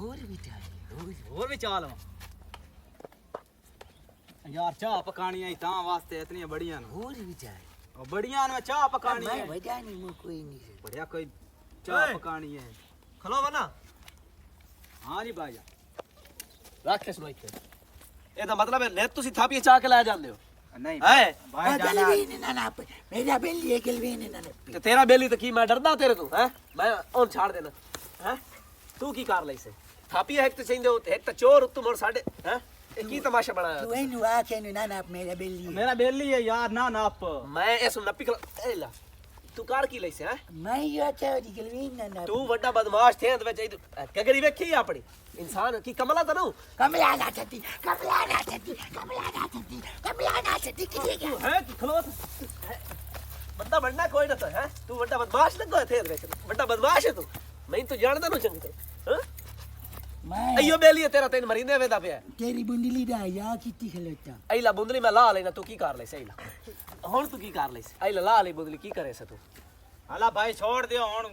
ਹੋਰ ਵੀ ਚਾਹ ਲਵਾਂ यार चाह पकानी है तां वास्ते इतनी बढ़िया न और भी चाह और बढ़िया न चाह पकानी है बढ़िया नहीं कोई नहीं बढ़िया कोई चाह पकानी है खलो बना हां जी भाई रख के सुनो इथे एदा मतलब है ले तुसी थापी चाह के ले जांदे हो नहीं है भाई जाना ना मेरा बेली है गलवी ने ना ते तेरा बेली तो की मैं डरदा तेरे तू हैं मैं ओन छाड़ देना हैं तू की कर लई से थापी है एक तो चाहिंदे हो एक तो चोर तू मोर साडे हैं ए की तमाशा बनाया तू एनु आके नु ना मेरा बेली है यार ना नाप मैं ऐस नपी ए ला तू कार की लई से हैं मैं यो चाह गलवी ना तू वड्डा बदमाश थे ते विच कगरी वेखी अपनी इंसान की कमला तो नु कमला ना छती की है कि खलोस बंदा बनना कोई ना तो है तू वड्डा बदमाश लगो थे वड्डा बदमाश है तू मैं तो जानदा नु चंगी तरह हैं मैं अयो बेली तेरा तेन मरींदे वेदा पे तेरी बुंदली दा या किती खलोता आईला बुंदली मैं ला लेना तू की कर ले सही ला हुन तू की कर ले आईला ला ले बुंदली की करे से तू हला भाई छोड़ दियो हुन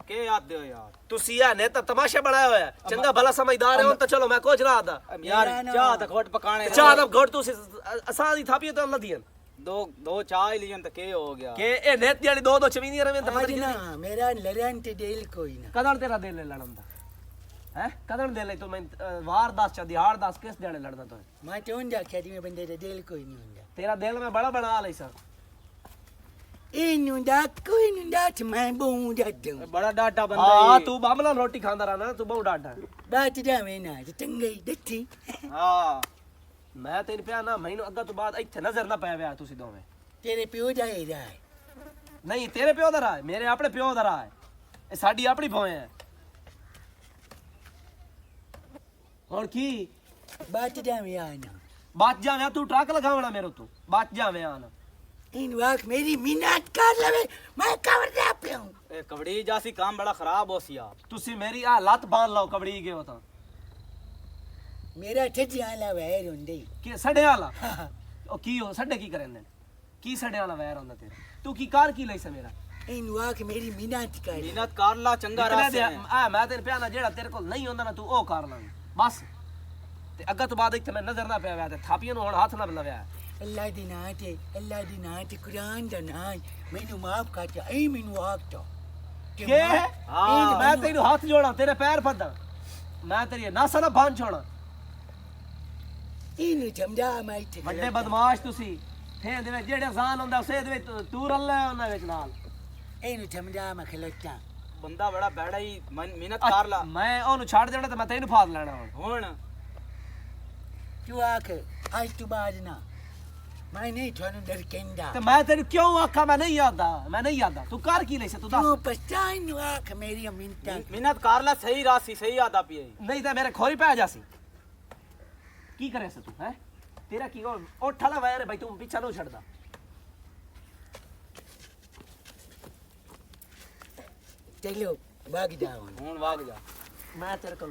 के याद दियो यार तू सिया ने तो तमाशा बनाया हुआ है चंगा भला समझदार है हो तो चलो मैं कुछ ना आदा यार चाह तो घोट पकाने चाह तो घोट तू असां दी थापी तो लदियन दो चाह लियन तो के हो गया के ए नेत यानी दो चमीनी रवे तो पता ना मेरा लड़न ते दिल कोई ना कदन तेरा दिल लड़न दा हैं कदन दिल तो मैं वार दास चा दिहाड़ दास किस दिहाड़े लड़ना तो मैं तो उंदा खेती में बंदे दिल कोई नहीं हुंदा तेरा दिल में बड़ा बना ले सर इनु दा कोई नहीं दा मैं बहु डटू बड़ा डाटा बंदा हां तू बामला रोटी खांदा रहना तू बहुत डाटा बात जा में ना चंगी दत्ती हां मैं तेन पिया ना महीनों अग्गा तो बाद इत्थे नजर ना पै व्या तुसी दोवें तेरे प्यो दा ही रहा नहीं तेरे प्यो दा रहा है मेरे अपने प्यो दा रहा है ए साडी अपनी भोए है और की बात जा में आना बात जावे तू ट्रक लगावना मेरे तू बात जावे आना इन वाक मेरी मिन्नत कर लवे मैं कवर दे पे हूं ए कबड़ी जासी काम बड़ा खराब होसी यार तुसी मेरी आ लत बांध लो कबड़ी के हो तो मेरा ठजी आला वैर हुंदे कि सड़े वाला ओ की हो सड़े की करेंदे की सड़े वाला वैर होंदा तेरे तू की कार की लई से मेरा इन वाक मेरी मिन्नत कर ला चंगा रास्ते आ मैं तेरे प्या ना जेड़ा तेरे को नहीं होंदा ना तू ओ कर ला बस ते अग्गा तो बाद इत्थे मैं नजर ना पे व्या ते थापियां नु हुन हाथ ना लवया अल्लाह दी नाते कुरान दा नाम मैनू माफ कर जा ए मैनू आख तो के मैं तेरे हाथ जोड़ा तेरे पैर फदा मैं तेरी नासा ना बांध छोड़ा इनु समझा मैं इत्थे बड़े बदमाश तुसी थे दे विच जेड़े जान हुंदा उसे दे विच तू रल्ला उना विच नाल इनु समझा मैं खलोता बंदा बड़ा बैड़ा ही मेहनत कर ला मैं ओनु छाड़ देना ते मैं तेनु फाद लेना हुन तू आख आज तू बाद ना मैं नहीं थानू डर केंदा ते मैं तेनु क्यों आखा मैं नहीं यादा तू कर की ले से तू तू दस पछतान नु आख मेरी मिन्नत मेहनत कर ला सही रासी सही आदा पी नहीं ते मेरे खोरी पे आ जासी की करे से तू हैं तेरा की ओठा ला वैर भाई तू पीछा नो छड़दा चलो भाग जाओ हुन भाग जा मैं तेरे को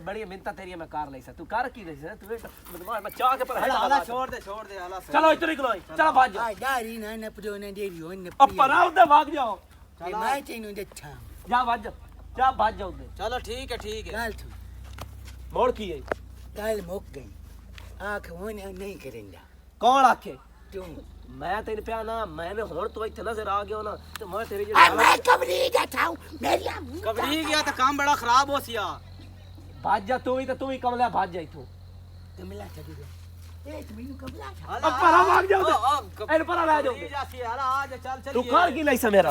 बड़ी मिन्नत तेरी मैं कर ले से तू कर की ले से तू बदमाश मैं चाह के पर हला छोड़ दे हला चलो इधर निकलो चलो भाग जाओ आ दारी ना न पडो न देरी हो न ऊपर आओ दे भाग जाओ मैं तेनू देखा जा भाग जाओ दे चलो ठीक है गाल तू मोड़ की है गाल मुक गई आंख वो नहीं करेंगा कौन आखे तू मैं तेरे पे ना मैंने होड़ तो इत्थे नजर आ गया ना तो मैं तेरी मैं कबरी जाता हूं मेरी कबड़ी गया तो काम बड़ा खराब होसिया भाग जा तू ही कमला भाग जा इथों कमला चली गई ए तू कमला था ऊपर आ भाग जाओ इन पर आ जाओ जासी हला आ जा चल चल तू कर की नहीं से मेरा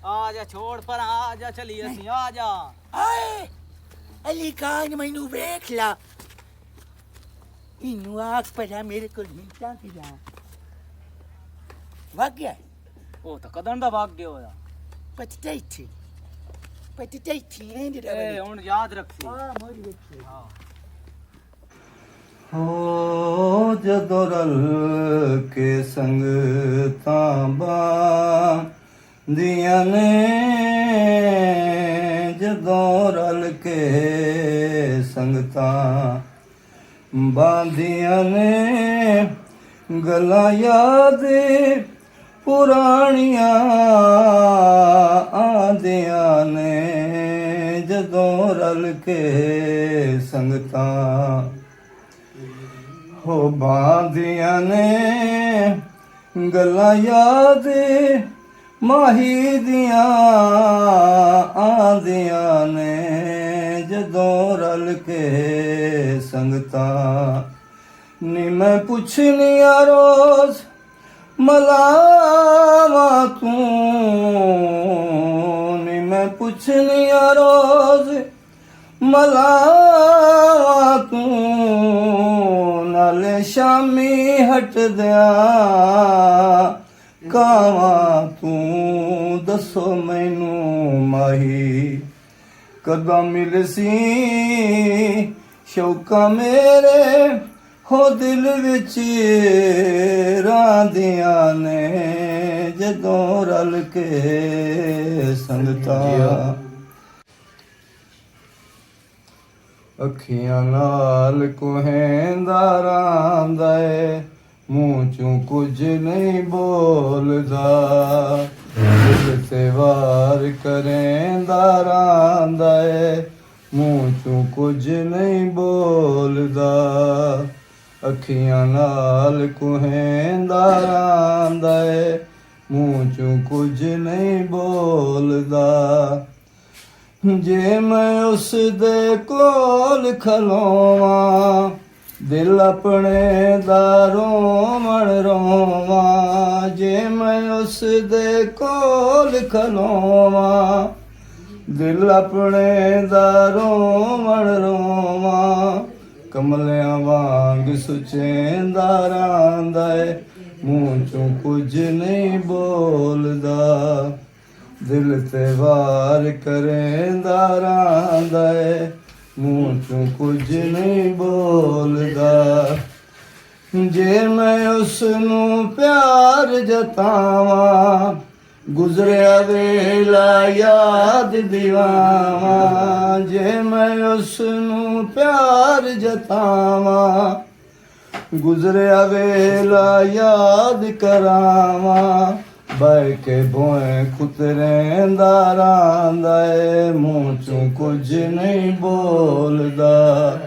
आ जा छोड़ पर आ जा चलिए सी आ जा आए अली खान मैनू देख ला इनु आख पड़ा मेरे को मिलता किया भाग गया ओ तो कदन दा भाग गयो या पछताई थी एंड ए हुन याद रखी हां मोरी देखी हां हो जदों रल के संगतां बांधियां ने जदों रल के संगतां बांधियां ने गल्लां याद पुराणियां आंदियां ने ਜਦੋਂ ਰਲ ਕੇ ਸੰਗਤਾਂ ਹੋ ਬਾਂਦੀਆਂ ਨੇ ਗੱਲਾਂ ਯਾਦ ਮਾਹੀ ਦੀਆਂ ਆਂਦੀਆਂ ਨੇ ਜਦੋਂ ਰਲ ਕੇ ਸੰਗਤਾਂ ਨੀ ਮੈਂ ਪੁੱਛਨੀਆਂ ਰੋਜ਼ ਮਲਾਵਾ ਤੂੰ ਨੀ ਮੈਂ ਪੁੱਛਨੀਆਂ ਰੋਜ਼ ਮਲਾਵਾ ਤੂੰ ਨਾਲੇ ਸ਼ਾਮੀ ਹਟਦਿਆਂ ਕਾਵਾਂ ਤੂੰ ਦੱਸੋ ਮੈਨੂੰ ਮਾਹੀ ਕਦੋਂ ਮਿਲਸੀ ਸ਼ੌਕਾਂ ਮੇਰੇ ਹੋ ਦਿਲ ਵਿੱਚ ਰਾਂਦੀਆਂ ਨੇ ਜਦੋਂ ਰਲ ਕੇ ਸੰਗਤਾਂ ਅੱਖੀਆਂ ਨਾਲ ਕੋਹੇਂਦਾਰਾਂ ਦਾ ਏ ਮੂੰਹ ਚੋਂ ਕੁਝ ਨਹੀਂ ਬੋਲਦਾ ਦਿਲ ਤੇ ਵਾਰ ਕਰੇਂਦਾਰਾਂ ਦਾ ਏ ਮੂੰਹ ਚੋਂ ਕੁਝ ਨਹੀਂ ਬੋਲਦਾ ਅੱਖੀਆਂ ਨਾਲ ਕੋਹੇਂਦਾਰਾਂ ਦਾ ਏ ਮੂੰਹ ਚੋਂ ਕੁਝ ਨਹੀਂ ਬੋਲਦਾ ਜੇ ਮੈਂ ਉਸ ਦੇ ਕੋਲ ਖਲੋਵਾਂ ਦਿਲ ਆਪਣੇ ਦਾ ਰੋਵਣ ਰੋਵਾਂ ਜੇ ਮੈਂ ਉਸ ਦੇ ਕੋਲ ਖਲੋਵਾਂ ਦਿਲ ਆਪਣੇ ਦਾ ਰੋਵਣ ਰੋਵਾਂ ਕਮਲਿਆਂ ਵਾਂਗ ਸੁਚੇਂਦਾ ਰਹਿੰਦਾ ਏ ਮੂੰਹ ਚੋਂ ਕੁਝ ਨਹੀਂ ਬੋਲਦਾ ਦਿਲ ਤੇ ਵਾਰ ਕਰੇਂਦਾ ਰਹਿੰਦਾ ਏ ਮੂੰਹ ਚੋਂ ਕੁਝ ਨਹੀਂ ਬੋਲਦਾ ਜੇ ਮੈਂ ਉਸ ਨੂੰ ਪਿਆਰ ਜਤਾਵਾਂ ਗੁਜ਼ਰਿਆ ਵੇਲਾ ਯਾਦ ਦਿਵਾਵਾਂ ਜੇ ਮੈਂ ਉਸ ਨੂੰ ਪਿਆਰ ਜਤਾਵਾਂ ਗੁਜ਼ਰਿਆ ਵੇਲਾ ਯਾਦ ਕਰਾਵਾਂ ਬਹਿ ਕੇ ਭੋਏ ਖੁਤਰੇਂਦਾ ਰਹਿੰਦਾ ਏ ਮੂੰਹ ਚੋਂ ਕੁਝ ਨਹੀਂ ਬੋਲਦਾ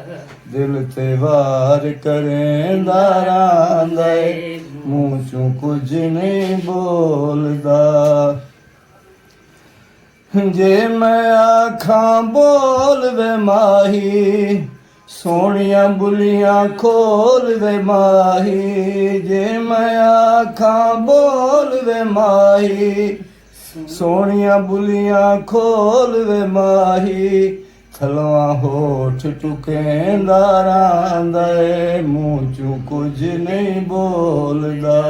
ਦਿਲ ਤੇ ਵਾਰ ਕਰੇਂਦਾ ਰਹਿੰਦਾ ਏ ਮੂੰਹ ਚੋਂ ਕੁਝ ਨਹੀਂ ਬੋਲਦਾ ਜੇ ਮੈਂ ਆਖਾਂ ਬੋਲ ਵੇ ਮਾਹੀ ਸੋਹਣੀਆਂ ਬੁਲੀਆਂ ਖੋਲ ਵੇ ਮਾਹੀ ਜੇ ਮੈਂ ਆਖਾਂ ਬੋਲ ਵੇ ਮਾਹੀ ਸੋਹਣੀਆਂ ਬੁਲੀਆਂ ਖੋਲ ਵੇ ਮਾਹੀ ਥਲਵਾ ਹੋਠ ਟੁਕੇਂਦਾ ਰਹਿੰਦਾ ਏ ਮੂੰਹ ਚੋਂ ਕੁਝ ਨਹੀਂ ਬੋਲਦਾ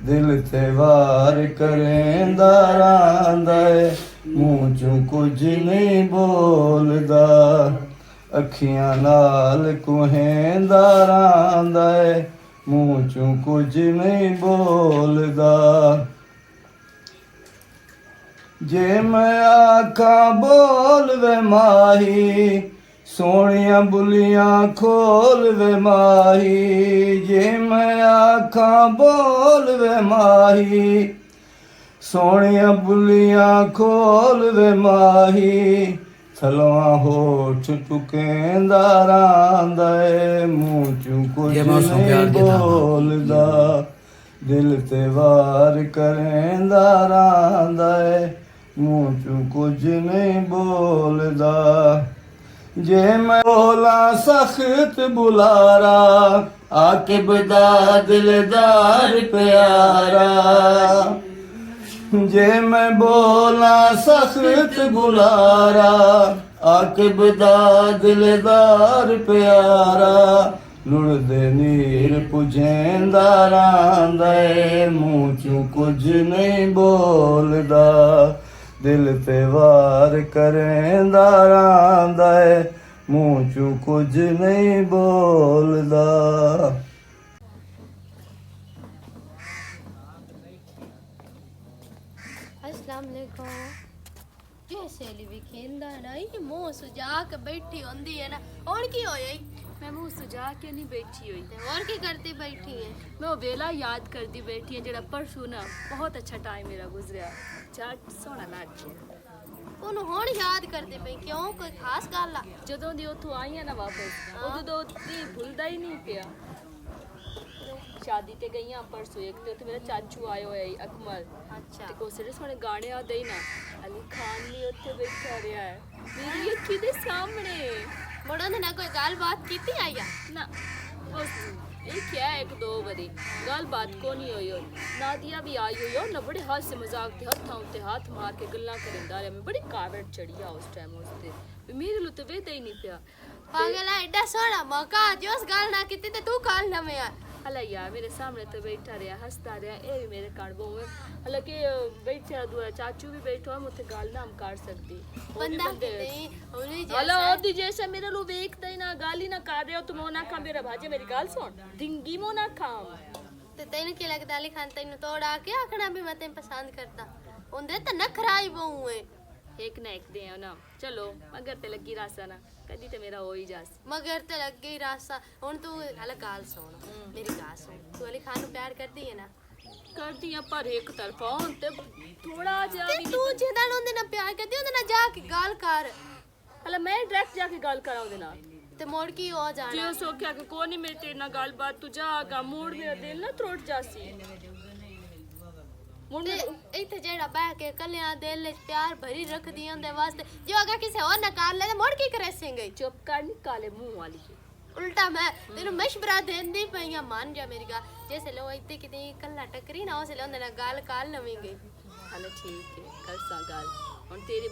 ਦਿਲ ਤੇ ਵਾਰ ਕਰੇਂਦਾ ਰਹਿੰਦਾ ਏ ਮੂੰਹ ਚੋਂ ਕੁਝ ਨਹੀਂ ਬੋਲਦਾ ਅੱਖੀਆਂ ਨਾਲ ਕੋਹੇਂਦਾ ਰਹਿੰਦਾ ਏ ਮੂੰਹ ਚੋਂ ਕੁਝ ਨਹੀਂ ਬੋਲਦਾ ਜੇ ਮੈਂ ਆਖਾਂ ਬੋਲ ਵੇ ਮਾਹੀ ਸੋਹਣੀਆਂ ਬੁਲੀਆਂ ਖੋਲ ਵੇ ਮਾਹੀ ਜੇ ਮੈਂ ਆਖਾਂ ਬੋਲ ਵੇ ਮਾਹੀ ਸੋਹਣੀਆਂ ਬੁਲੀਆਂ ਖੋਲ ਵੇ ਮਾਹੀ ਥਲਵਾ ਹੋਠ ਟੁਕੇਂਦਾ ਰਹਿੰਦਾ ਏ ਮੂੰਹ ਚੋਂ ਕੁਝ ਨਹੀਂ ਬੋਲਦਾ ਦਿਲ ਤੇ ਵਾਰ ਕਰੇਂਦਾ ਰਹਿੰਦਾ ਏ ਮੂੰਹ ਚੋਂ ਕੁਝ ਨਹੀਂ ਬੋਲਦਾ ਜੇ ਮੈਂ ਬੋਲਾਂ ਸਖਤ ਬੁਲਾਰਾ ਆਕਿਬ ਦਾ ਦਿਲਦਾਰ ਪਿਆਰਾ ਜੇ ਮੈਂ ਬੋਲਾਂ ਸਖਤ ਬੁਲਾਰਾ ਆਕਿਬ ਦਾ ਦਿਲਦਾਰ ਪਿਆਰਾ ਲੁੜਦੇ ਨੀਰ ਪੁਜੇਂਦਾ ਰਹਿੰਦਾ ਏ ਮੂੰਹ ਚੋਂ ਕੁਝ ਨਹੀਂ ਬੋਲਦਾ ਦਿਲ ਤੇ ਵਾਰ ਕਰੇਂਦਾ ਰਹਿੰਦਾ ਏ ਮੂੰਹ ਚੋਂ ਕੁਝ ਨਹੀਂ ਬੋਲਦਾ अस्सलाम वालेकुम ये सहेली भी खेंदा ना ये मुंह सुजा के बैठी होंदी है ना और की होई मैं मुंह सुझा के नहीं बैठी हुई ते और की करती बैठी है मैं वो वेला याद करती बैठी है जरा परसों ना बहुत अच्छा टाइम मेरा गुजरा चाट सोना लाग गया ਉਹਨੂੰ ਹੁਣ ਯਾਦ ਕਰਦੇ ਪਈ ਕਿਉਂ ਕੋਈ ਖਾਸ ਗੱਲ ਆ ਜਦੋਂ ਦੀ ਉੱਥੋਂ ਆਈਆਂ ਨਾ ਵਾਪਸ ਉਦੋਂ ਦੀ ਭੁੱਲਦਾ ਹੀ ਨਹੀਂ ਪਿਆ ਸ਼ਾਦੀ ਤੇ ਗਈਆਂ ਪਰਸੋਂ ਇੱਕ ਤੇ ਉੱਥੇ ਮੇਰਾ ਚਾਚੂ ਆਇਆ ਹੋਇਆ ਸੀ ਅਕਮਲ ਅੱਛਾ ਤੇ ਕੋ ਸਿਰੇ ਸੋਹਣੇ ਗਾਣੇ ਆਦੇ ਹੀ ਨਾ ਅਲੀ ਖਾਨ ਵੀ ਉੱਥੇ ਬੈਠਾ ਰਿਹਾ ਹੈ ਮੇਰੀ ਅੱਖੀ ਦੇ ਸਾਹਮਣੇ ਮੁੰਡਾ ਨੇ ਨਾ ਕੋਈ ਗੱਲਬਾਤ ਕੀਤੀ ਆਇਆ ਨਾ ਬਸ ਇਹ ਕਿਹਾ ਇੱਕ ਦੋ ਵਾਰੀ ਗੱਲਬਾਤ ਕੋ ਨਹੀਂ ਹੋਈ ਨਾਦੀਆ ਵੀ ਆਈ ਹੋਈ ਉਹ ਨਾ ਬੜੇ ਹਾਸੇ ਮਜ਼ਾਕ ਤੇ ਹੱਥਾਂ ਉੱਤੇ ਹੱਥ ਮਾਰ ਕੇ ਗੱਲਾਂ ਕਰਿੰਦਾ ਰਿਹਾ ਮੈਂ ਬੜੀ ਕਾਵੜ ਚੜੀ ਆ ਉਸ ਟਾਈਮ ਉਸ ਤੇ ਵੀ ਮੇਰੇ ਲੁੱਤੇ ਵੇਦਾ ਹੀ ਨਹੀਂ ਪਿਆ ਪਾਗਲਾ ਐਡਾ ਸੋਹਣਾ ਮੌਕਾ ਜੋ ਉਸ ਗੱਲ ਨਾ ਕੀਤੀ ਤੇ ਤੂੰ ਕੱਲ ਨਵੇਂ ਆ ਹਲਾ ਯਾਰ ਮੇਰੇ ਸਾਹਮਣੇ ਤੇ ਬੈਠਾ ਰਿਹਾ ਹੱਸਦਾ ਰਿਹਾ ਇਹ ਵੀ ਮੇਰੇ ਕਾਣ ਬੋਵੇਂ ਹਾਲਾਂਕਿ ਬੈਠਿਆ ਦੂਆ ਚਾਚੂ ਵੀ ਬੈਠਾ ਮੈਂ ਉੱਥੇ ਗੱਲ ਨਾ ਕਰ ਸਕਦੀ ਬੰਦਾ ਨਹੀਂ ਉਹਨੇ ਹਲਾ ਉਹਦੀ ਜੈਸਾ ਮੇਰੇ ਨੂੰ ਵੇਖਦਾ ਹੀ ਨਾ ਗੱਲ ਹੀ ਨਾ ਕਰ ਰਿਹਾ ਤੂੰ ਮੋਨਾ ਖਾ ਮੇਰਾ ਭਾਜੇ ਮੇਰੀ ਗੱਲ ਸੁਣ ਡਿੰਗੀ ਮੋਨਾ ਖਾ ਤੇ ਤੈਨੂੰ ਕੀ ਲੱਗਦਾ ਅਲੀ ਖਾਨ ਤੈਨੂੰ ਤੋੜਾ ਕੇ ਆਖਣਾ ਵੀ ਮੈਂ ਤੈਨੂੰ ਪਸੰਦ ਕਰਦਾ ਉਹਦੇ ਤਾਂ ਨਖਰਾ ਹੀ ਬਹੁ ਏ ਇੱਕ ਨਾ ਇੱਕ ਦੇ ਆ ਨਾ ਚਲੋ ਮਗਰ ਤੇ ਲੱਗੀ ਰਾਸਾ ਨਾ ਕਦੀ ਤੇ ਮੇਰਾ ਹੋ ਹੀ ਜਾਸ ਮਗਰ ਤੇ ਲੱਗ ਗਈ ਰਾਸਾ ਹੁਣ ਤੂੰ ਹਲਾ ਗੱਲ ਸੁਣ ਮੇਰੀ ਗੱਲ ਸੁਣ ਤੂੰ ਅਲੀ ਖਾਨ ਨੂੰ ਪਿਆਰ ਕਰਦੀ ਹੈ ਨਾ ਕਰਦੀ ਆ ਪਰ ਇੱਕ ਤਰਫਾ ਹੁਣ ਤੇ ਥੋੜਾ ਜਿਹਾ ਤੇ ਵੀ ਤੂੰ ਜਿਹਦਾ ਨਾਲ ਉਹਦੇ ਨਾਲ ਪਿਆਰ ਕਰਦੀ ਉਹਦੇ ਨਾਲ ਜਾ ਕੇ ਗੱਲ ਕਰ ਹਲਾ ਮੈਂ ਡਾਇਰੈਕਟ ਜਾ ਕੇ ਗੱਲ ਕਰਾਂ ਉਹਦੇ ਨਾਲ ਤੇ ਮੋੜ ਕੀ ਹੋ ਜੇ ਜਾਣਾ ਉਹ ਸੋਖਿਆ ਕਿ ਕੋਈ ਨਹੀਂ ਮੇਰੇ ਤੇਰੇ ਨਾਲ ਗੱਲਬਾਤ ਤੂੰ ਜਾਗਾ ਮੋੜ ਮੇਰਾ ਦਿਲ ਨਾ ਤਰੁੱਟ ਜਾਸੀ ਤੇ ਇੱਥੇ ਜਿਹੜਾ ਬਹਿ ਕੇ ਕੱਲਿਆਂ ਦਿਲ ਵਿੱਚ ਪਿਆਰ ਭਰੀ ਰੱਖਦੀ ਉਹਦੇ ਵਾਸਤੇ ਜੋ ਅਗਾ ਕਿਸੇ ਹੋਰ ਨਾ ਕਰ ਲੈ ਤੇ ਮੋੜ ਕੀ ਕਰੇ ਸਿੰਗੇ ਚੁੱਪ ਕਰ ਨੀ ਕਾਲੇ ਮੂੰਹ ਵਾਲੀ ਉਲਟਾ ਮੈਂ ਤੈਨੂੰ ਮਸ਼ਵਰਾ ਦੇਂਦੀ ਪਈ ਆ ਮੰਨ ਜਾ ਮੇਰੀ ਗੱਲ ਜੈਸੇ ਲੋ ਇੱਥੇ ਕਿਤੇ ਕੱਲਾ ਟੱਕਰੀ ਨਾ ਉਸੇ ਉਹਦੇ ਨਾਲ ਗੱਲ ਕਰ ਲਵੇਂਗੇ ਹਲਾ ਠੀਕ ਹੈ ਕਰ ਸਾ ਗੱਲ ਹੁਣ ਤੇਰੀ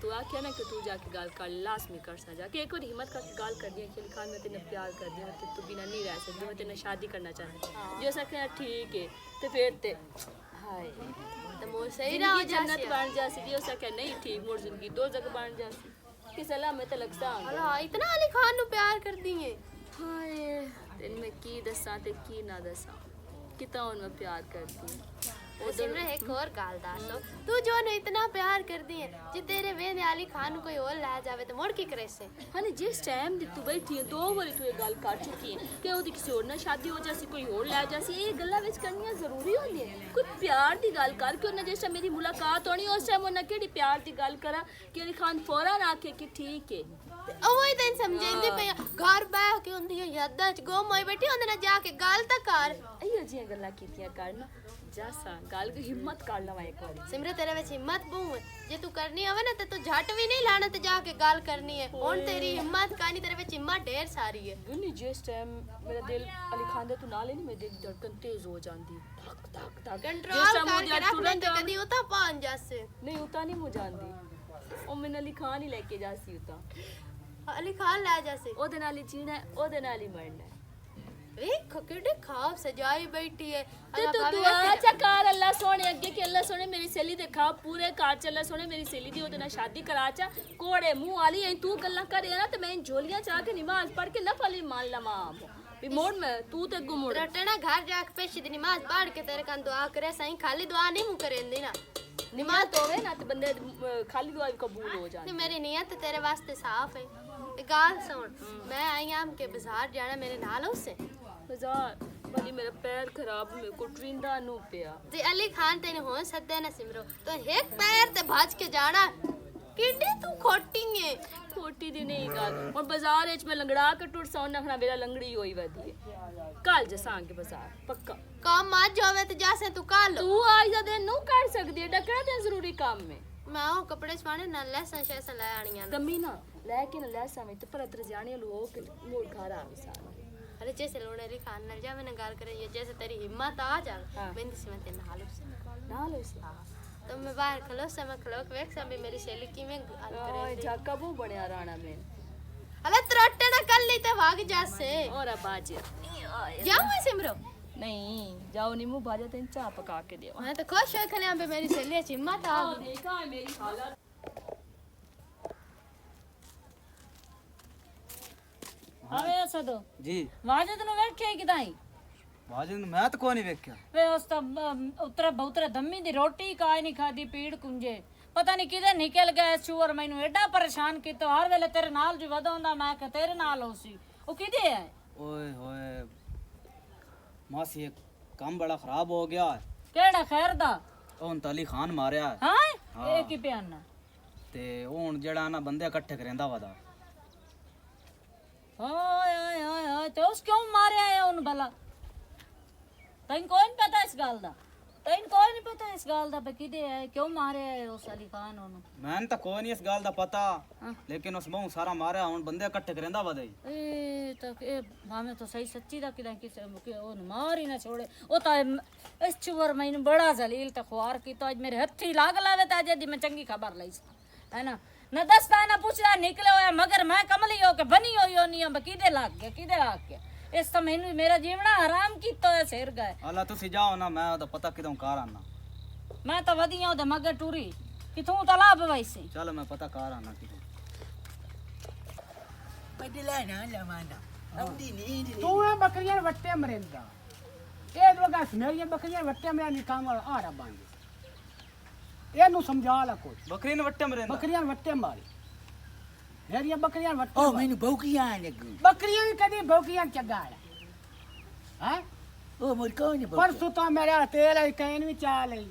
ਤੂੰ ਆਖਿਆ ਨਾ ਕਿ ਤੂੰ ਜਾ ਕੇ ਗੱਲ ਕਰ ਲਾਜ਼ਮੀ ਕਰ ਸਾ ਜਾ ਕੇ ਇੱਕ ਵਾਰ ਹਿੰਮਤ ਕਰਕੇ ਗੱਲ ਕਰ ਦਿਆ ਕਿ ਖਾਨ ਮੈਂ ਤੈਨੂੰ ਪਿਆਰ ਕਰਦੀ ਹਾਂ ਤੇ ਤੂੰ ਬਿਨਾ ਨਹੀਂ ਰਹਿ ਸਕਦੀ ਮੈਂ ਤੈਨੂੰ ਸ਼ਾਦੀ ਕਰਨਾ ਚਾਹती ਜੇ ਸਕਿਆ ਠੀਕ ਹੈ ਤੇ ਫਿਰ ਤੇ ਹਾਏ ਤੇ ਮੋਰ ਸਹੀ ਨਾ ਰਹਾ ਜन्नत बन जासी जो सके नहीं ठीक मोर जिंदगी दो जगह बन जासी कि सलाह में तो लगता ਹਲਾ ਇਤਨਾ ਅਲੀ ਖਾਨ ਨੂੰ ਪਿਆਰ ਕਰਦੀ ਏ हाय तेन मैं की दसा ते की ना दसा कितना उन मैं प्यार करती हूं ਉਹ ਸਿਮਰਨ ਇੱਕ ਹੋਰ ਗੱਲ ਦੱਸੋ ਤੂੰ ਜੋ ਨੂੰ ਇਤਨਾ ਪਿਆਰ ਕਰਦੀ ਏ ਜੇ ਤੇਰੇ ਵੇਂਦੇ ਅਲੀ ਖਾਨ ਨੂੰ ਕੋਈ ਹੋਰ ਲੈ ਜਾਵੇ ਤੇ ਮੋੜ ਕੀ ਕਰੇ ਸੇ हाने जिस टाइम दी तू बैठी है दो बारी तू ये गल कर चुकी है कि ओदी किसी और नाल शादी हो जासी कोई और ले जासी ये गल्ला विच करनियां जरूरी होंदी है कोई प्यार दी गल कर कि उन्हें जिस टाइम मेरी मुलाकात होनी उस टाइम उन्हें केड़ी प्यार दी गल करा कि अली खान फौरन आखे कि ठीक है ਉਹ ਹੀ ਤੈਨੂੰ ਸਮਝਾਉਂਦੀ ਪਈ ਆ ਘਰ ਬਹਿ ਕੇ ਹੁੰਦੀ ਹੈ ਯਾਦਾਂ ਚ ਗੁੰਮ ਹੋਈ ਬੈਠੀ ਉਹਦੇ ਨਾਲ ਜਾ ਕੇ ਗੱਲ ਤਾਂ ਕਰ ਅਈਓ ਜੀਆਂ ਗੱਲਾਂ ਕੀਤੀਆਂ ਕਰਨਾ ਜਾਸਾ ਗੱਲ ਦੀ ਹਿੰਮਤ ਕਰ ਲਵਾਂ ਇੱਕ ਵਾਰੀ ਸਿਮਰਤ ਤੇਰੇ ਵਿੱਚ ਹਿੰਮਤ ਬਹੁਤ ਹੈ ਜੇ ਤੂੰ ਕਰਨੀ ਹੋਵੇ ਨਾ ਤੇ ਤੂੰ ਝਟ ਵੀ ਨਹੀਂ ਲਾਣਾ ਤੇ ਜਾ ਕੇ ਗੱਲ ਕਰਨੀ ਹੈ ਹੁਣ ਤੇਰੀ ਹਿੰਮਤ ਕਾਨੀ ਤੇਰੇ ਵਿੱਚ ਹਿੰਮਤ ਢੇਰ ਸਾਰੀ ਹੈ ਗੁੰਨੀ ਜਿਸ ਟਾਈਮ ਮੇਰਾ ਦਿਲ ਅਲੀ ਖਾਨ ਦੇ ਤੋਂ ਨਾਲ ਹੀ ਨਹੀਂ ਮੇਰੇ ਦਿਲ ਦੀ ਧੜਕਨ ਤੇਜ਼ ਹੋ ਜਾਂਦੀ ਧਕ ਧਕ ਧਕ ਕੰਟਰੋਲ ਕਰਕੇ ਰੱਖ ਲੈ ਤੇ ਕਦੀ ਉਹ ਤਾਂ ਪਾਣ ਜਾਸੇ ਨਹੀਂ ਉਤਾ ਨਹੀਂ ਮੁ ਜਾਂਦੀ ਉਹ ਮੈਨੂੰ ਅਲੀ ਖਾਨ ਹੀ ਲੈ ਕੇ ਜਾਸੀ ਉਤਾ ਅਲੀ ਖਾਨ ਲੈ ਜਾਸੇ ਉਹਦੇ ਨਾਲ ਹੀ ਜੀਣਾ ਹੈ, ਉਹਦੇ ਨਾਲ ਹੀ ਮਰਨਾ ਹੈ। ਵੇਖ ਕਿਹੜੇ ਖਾਬ ਸਜਾਈ ਬੈਠੀ ਹੈ ਤੇ ਤੂੰ ਦੁਆ ਚੱਕਾਰ ਅੱਲਾ ਸੋਹਣੇ ਅੱਗੇ ਕਿ ਅੱਲਾ ਸੋਹਣੇ ਮੇਰੀ ਸਹੇਲੀ ਦੇ ਖਾਬ ਪੂਰੇ ਘਰ ਚ ਅੱਲਾ ਸੋਹਣੇ ਮੇਰੀ ਸਹੇਲੀ ਦੀ ਉਹਦੇ ਨਾਲ ਸ਼ਾਦੀ ਕਰਾ ਚਾ ਕੋੜੇ ਮੂੰਹ ਵਾਲੀ ਐ ਤੂੰ ਗੱਲਾਂ ਕਰੇ ਨਾ ਤੇ ਮੈਂ ਝੋਲੀਆਂ ਚਾ ਕੇ ਨਮਾਜ਼ ਪੜ੍ਹ ਕੇ ਨਫਲ ਹੀ ਮੰਨ ਲਵਾਂ ਵੀ ਮੋੜ ਮੈਂ ਤੂੰ ਤੇ ਗੁਮੜ ਰਟਣਾ ਘਰ ਜਾ ਕੇ ਪੇਸ਼ੀ ਦੀ ਨਮਾਜ਼ ਪੜ੍ਹ ਕੇ ਤੇਰੇ ਕੰਨ ਦੁਆ ਕਰੇ ਸਹੀ ਖਾਲੀ ਦੁਆ ਨਹੀਂ ਮੁ ਕਰੇਂਦੀ ਨਾ ਨਿਮਾਜ਼ ਹੋਵੇ ਨਾ ਤੇ ਬੰਦੇ ਖਾਲੀ ਦੁਆ ਵੀ ਕਬੂਲ ਹੋ ਤੇ ਜਾਂਦੀ ਮੇਰੀ ਨੀਅਤ ਤੇਰੇ ਵਾਸਤੇ ਸਾਫ਼ ਹੈ ਤੇ ਗੱਲ ਸੁਣ ਮੈਂ ਆਈ ਆਮ ਕੇ ਬਾਜ਼ਾਰ ਜਾਣਾ ਮੇਰੇ ਨਾਲ ਉਸੇ ਬਾਜ਼ਾਰ ਬਲੀ ਮੇਰਾ ਪੈਰ ਖਰਾਬ ਮੇਰੇ ਕੋ ਟਰਿੰਦਾ ਨੂੰ ਪਿਆ ਤੇ ਅਲੀ ਖਾਨ ਤੈਨੂੰ ਹੋ ਸੱਦੇ ਨਾ ਸਿਮਰੋ ਤਾਂ ਇੱਕ ਪੈਰ ਤੇ ਭੱਜ ਕੇ ਜਾਣਾ ਕਿੱਡੀ ਤੂੰ ਖੋਟੀ ਏ ਖੋਟੀ ਦੀ ਨਹੀਂ ਗੱਲ ਹੁਣ ਬਾਜ਼ਾਰ ਵਿੱਚ ਮੈਂ ਲੰਗੜਾ ਕੇ ਟੁੱਟ ਸੌਂ ਨਖਣਾ ਮੇਰਾ ਲੰਗੜੀ ਹੋਈ ਵਧੀ ਕੱਲ ਜਸਾਂਗੇ ਬਾਜ਼ਾਰ ਪੱਕਾ ਕੰਮ ਅੱਜ ਹੋਵੇ ਤੇ ਜਾਸੇ ਤੂੰ ਕੱਲ ਤੂੰ ਅੱਜ ਦਾ ਦਿਨ ਨੂੰ ਕਰ ਸਕਦੀ ਹੈ ਡਕਣਾ ਤੇ ਜ਼ਰੂਰੀ ਕੰਮ ਹੈ ਮੈਂ ਉਹ ਕੱਪੜੇ ਸਵਾਣੇ ਨਾਲ ਲੈਸਾਂ ਸ਼ੈਸਾਂ ਲੈ ਆਣੀਆਂ ਗੰਮੀ ਨਾ ਲੈ ਕੇ ਨਾ ਲੈਸਾਂ ਵਿੱਚ ਪਰ ਅਤਰ ਜਾਣੇ ਲੋ ਕੇ ਮੋੜ ਘਰ ਆ ਸਾਰਾ अरे जैसे लोने अली खान नल जा मैंने गाल करे ये जैसे तेरी हिम्मत आ जा हाँ। मैं दिस में तेरे नाल उसे ਨਾ ਲੋ ਸੀ तो मैं बाहर खलो से मैं खलो के वेख सब मेरी सहेली की में गाल करे ਜਾ ਕਬੂ ਬਣਿਆ ਰਾਣਾ ਮੈਂ अरे त्रट्टे ना कर ली ते भाग जा से ਔਰ ਬਾਜ जाऊं सिमरो ਨਹੀਂ ਜਾਓ ਨੀ ਮੂੰਹ ਬਾਜਾ ਤੈਨੂੰ ਚਾਹ ਪਕਾ ਕੇ ਦੇਵਾਂ मैं तो खुश हो खले पे मेरी सहेली की हिम्मत आ गई ਦੇਖਾ ਮੇਰੀ ਹਾਲਤ ਆਵੇ ਅਸਦੋ ਜੀ ਵਾਜਦ ਨੂੰ ਵੇਖਿਆ ਕਿਦਾਈ ਵਾਜਨ ਮੈਂ ਤਾਂ ਕੋਈ ਨਹੀਂ ਵੇਖਿਆ ਵੇ ਉਸ ਤਾਂ ਉਤਰਾ ਬਹੁਤਰਾ ਦਮੀ ਦੀ ਰੋਟੀ ਕਾਇ ਨਹੀਂ ਖਾਦੀ ਪੀੜ ਕੁੰਜੇ ਪਤਾ ਨਹੀਂ ਕਿਧਰ ਨਿਕਲ ਗਿਆ ਸ਼ੂਰ ਮੈਨੂੰ ਐਡਾ ਪਰੇਸ਼ਾਨ ਕੀਤਾ ਹਰ ਵੇਲੇ ਤੇਰੇ ਨਾਲ ਜੀ ਵਧਾਉਂਦਾ ਮੈਂ ਕਿ ਤੇਰੇ ਨਾਲ ਹੋ ਸੀ ਉਹ ਕਿਦੇ ਹੈ ਓਏ ਹੋਏ ਮਾਸੀ ਇਹ ਕੰਮ ਬੜਾ ਖਰਾਬ ਹੋ ਗਿਆ ਕਿਹੜਾ ਖੈਰ ਦਾ ਉਹ ਅਲੀ ਖਾਨ ਮਾਰਿਆ ਹਾਂ ਇਹ ਕੀ ਪਿਆਨਾ ਤੇ ਹੁਣ ਜਿਹੜਾ ਨਾ ਬੰਦੇ ਇਕੱਠੇ ਕਰੇਂਦਾ ਵਦਾ ਹਾਏ ਹਾਏ ਹਾਏ ਹਾਏ ਤੇ ਉਸ ਕਿਉਂ ਮਾਰਿਆ ਹੈ ਉਹਨੂੰ ਭਲਾ? ਤੈਨੂੰ ਕੋਈ ਨਹੀਂ ਪਤਾ ਇਸ ਗੱਲ ਦਾ? ਤੈਨੂੰ ਕੋਈ ਨਹੀਂ ਪਤਾ ਇਸ ਗੱਲ ਦਾ ਵੀ ਕਿਹਦੇ ਹੈ ਕਿਉਂ ਮਾਰਿਆ ਹੈ ਉਸ ਅਲੀ ਖਾਨ ਉਹਨੂੰ? ਮੈਨੂੰ ਤਾਂ ਕੋਈ ਨਹੀਂ ਇਸ ਗੱਲ ਦਾ ਪਤਾ ਲੇਕਿਨ ਉਸ ਬਹੁਤ ਸਾਰਾ ਮਾਰਿਆ ਹੁਣ ਬੰਦੇ ਇਕੱਠੇ ਕਰੇਂਦਾ ਵਦਾ ਹੀ ਇਹ ਤਾਂ ਇਹ ਭਾਵੇਂ ਤਾਂ ਸਹੀ ਸੱਚੀ ਦਾ ਕਿਦਾਂ ਕਿਸੇ ਉਹਨੂੰ ਮਾਰ ਹੀ ਨਾ ਛੋੜੇ। ਉਹ ਤਾਂ ਇਸ ਚੁਵਰ ਮੈਨੂੰ ਬੜਾ ਜ਼ਲੀਲ ਤੇ ਖੁਆਰ ਕੀਤਾ ਅੱਜ ਮੇਰੇ ਹੱਥੀ ਲਾਗ ਲਾਵੇ ਤਾਂ ਅੱਜ ਦੀ ਮੈਂ ਚੰਗੀ ਖਬਰ ਲਈ ਹੈ ਨਾ न दसता है ना पूछता निकले होया मगर मैं कमली हो के बनी हुई होनी है किदे लाग गया इस तो मैनू मेरा जीवना हराम कीतो है सिर गए अल्लाह तुसी जाओ ना मैं ओदा पता किदों कार आना मैं तो वदिया ओदे मगर टूरी कि तू तो लाभ वैसे चल मैं पता कार आना किदों बदला ना लमाना अमदी नींद तू है बकरियां वट्टे मरेंदा ए लोगा मेरी बकरियां वट्टे में निकाम आरा बांध ਇਹਨੂੰ ਸਮਝਾ ਲਾ ਕੋਈ ਬੱਕਰੀ ਨੇ ਵੱਟੇ ਮਰੇ ਬੱਕਰੀਆਂ ਵੱਟੇ ਮਾਰੀ ਮੇਰੀਆਂ ਬੱਕਰੀਆਂ ਵੱਟੇ ओ मैंने भौकियां लगू ਬੱਕਰੀਆਂ ਵੀ ਕਦੀ ਭੌਕੀਆਂ ਚਗਾੜ ਹੈ ओ मोर कौन है ਪਰਸੋਂ ਤਾਂ ਮੇਰਾ ਤੇਲ ਆਈ ਕੈਨ ਵੀ ਚਾ ਲਈ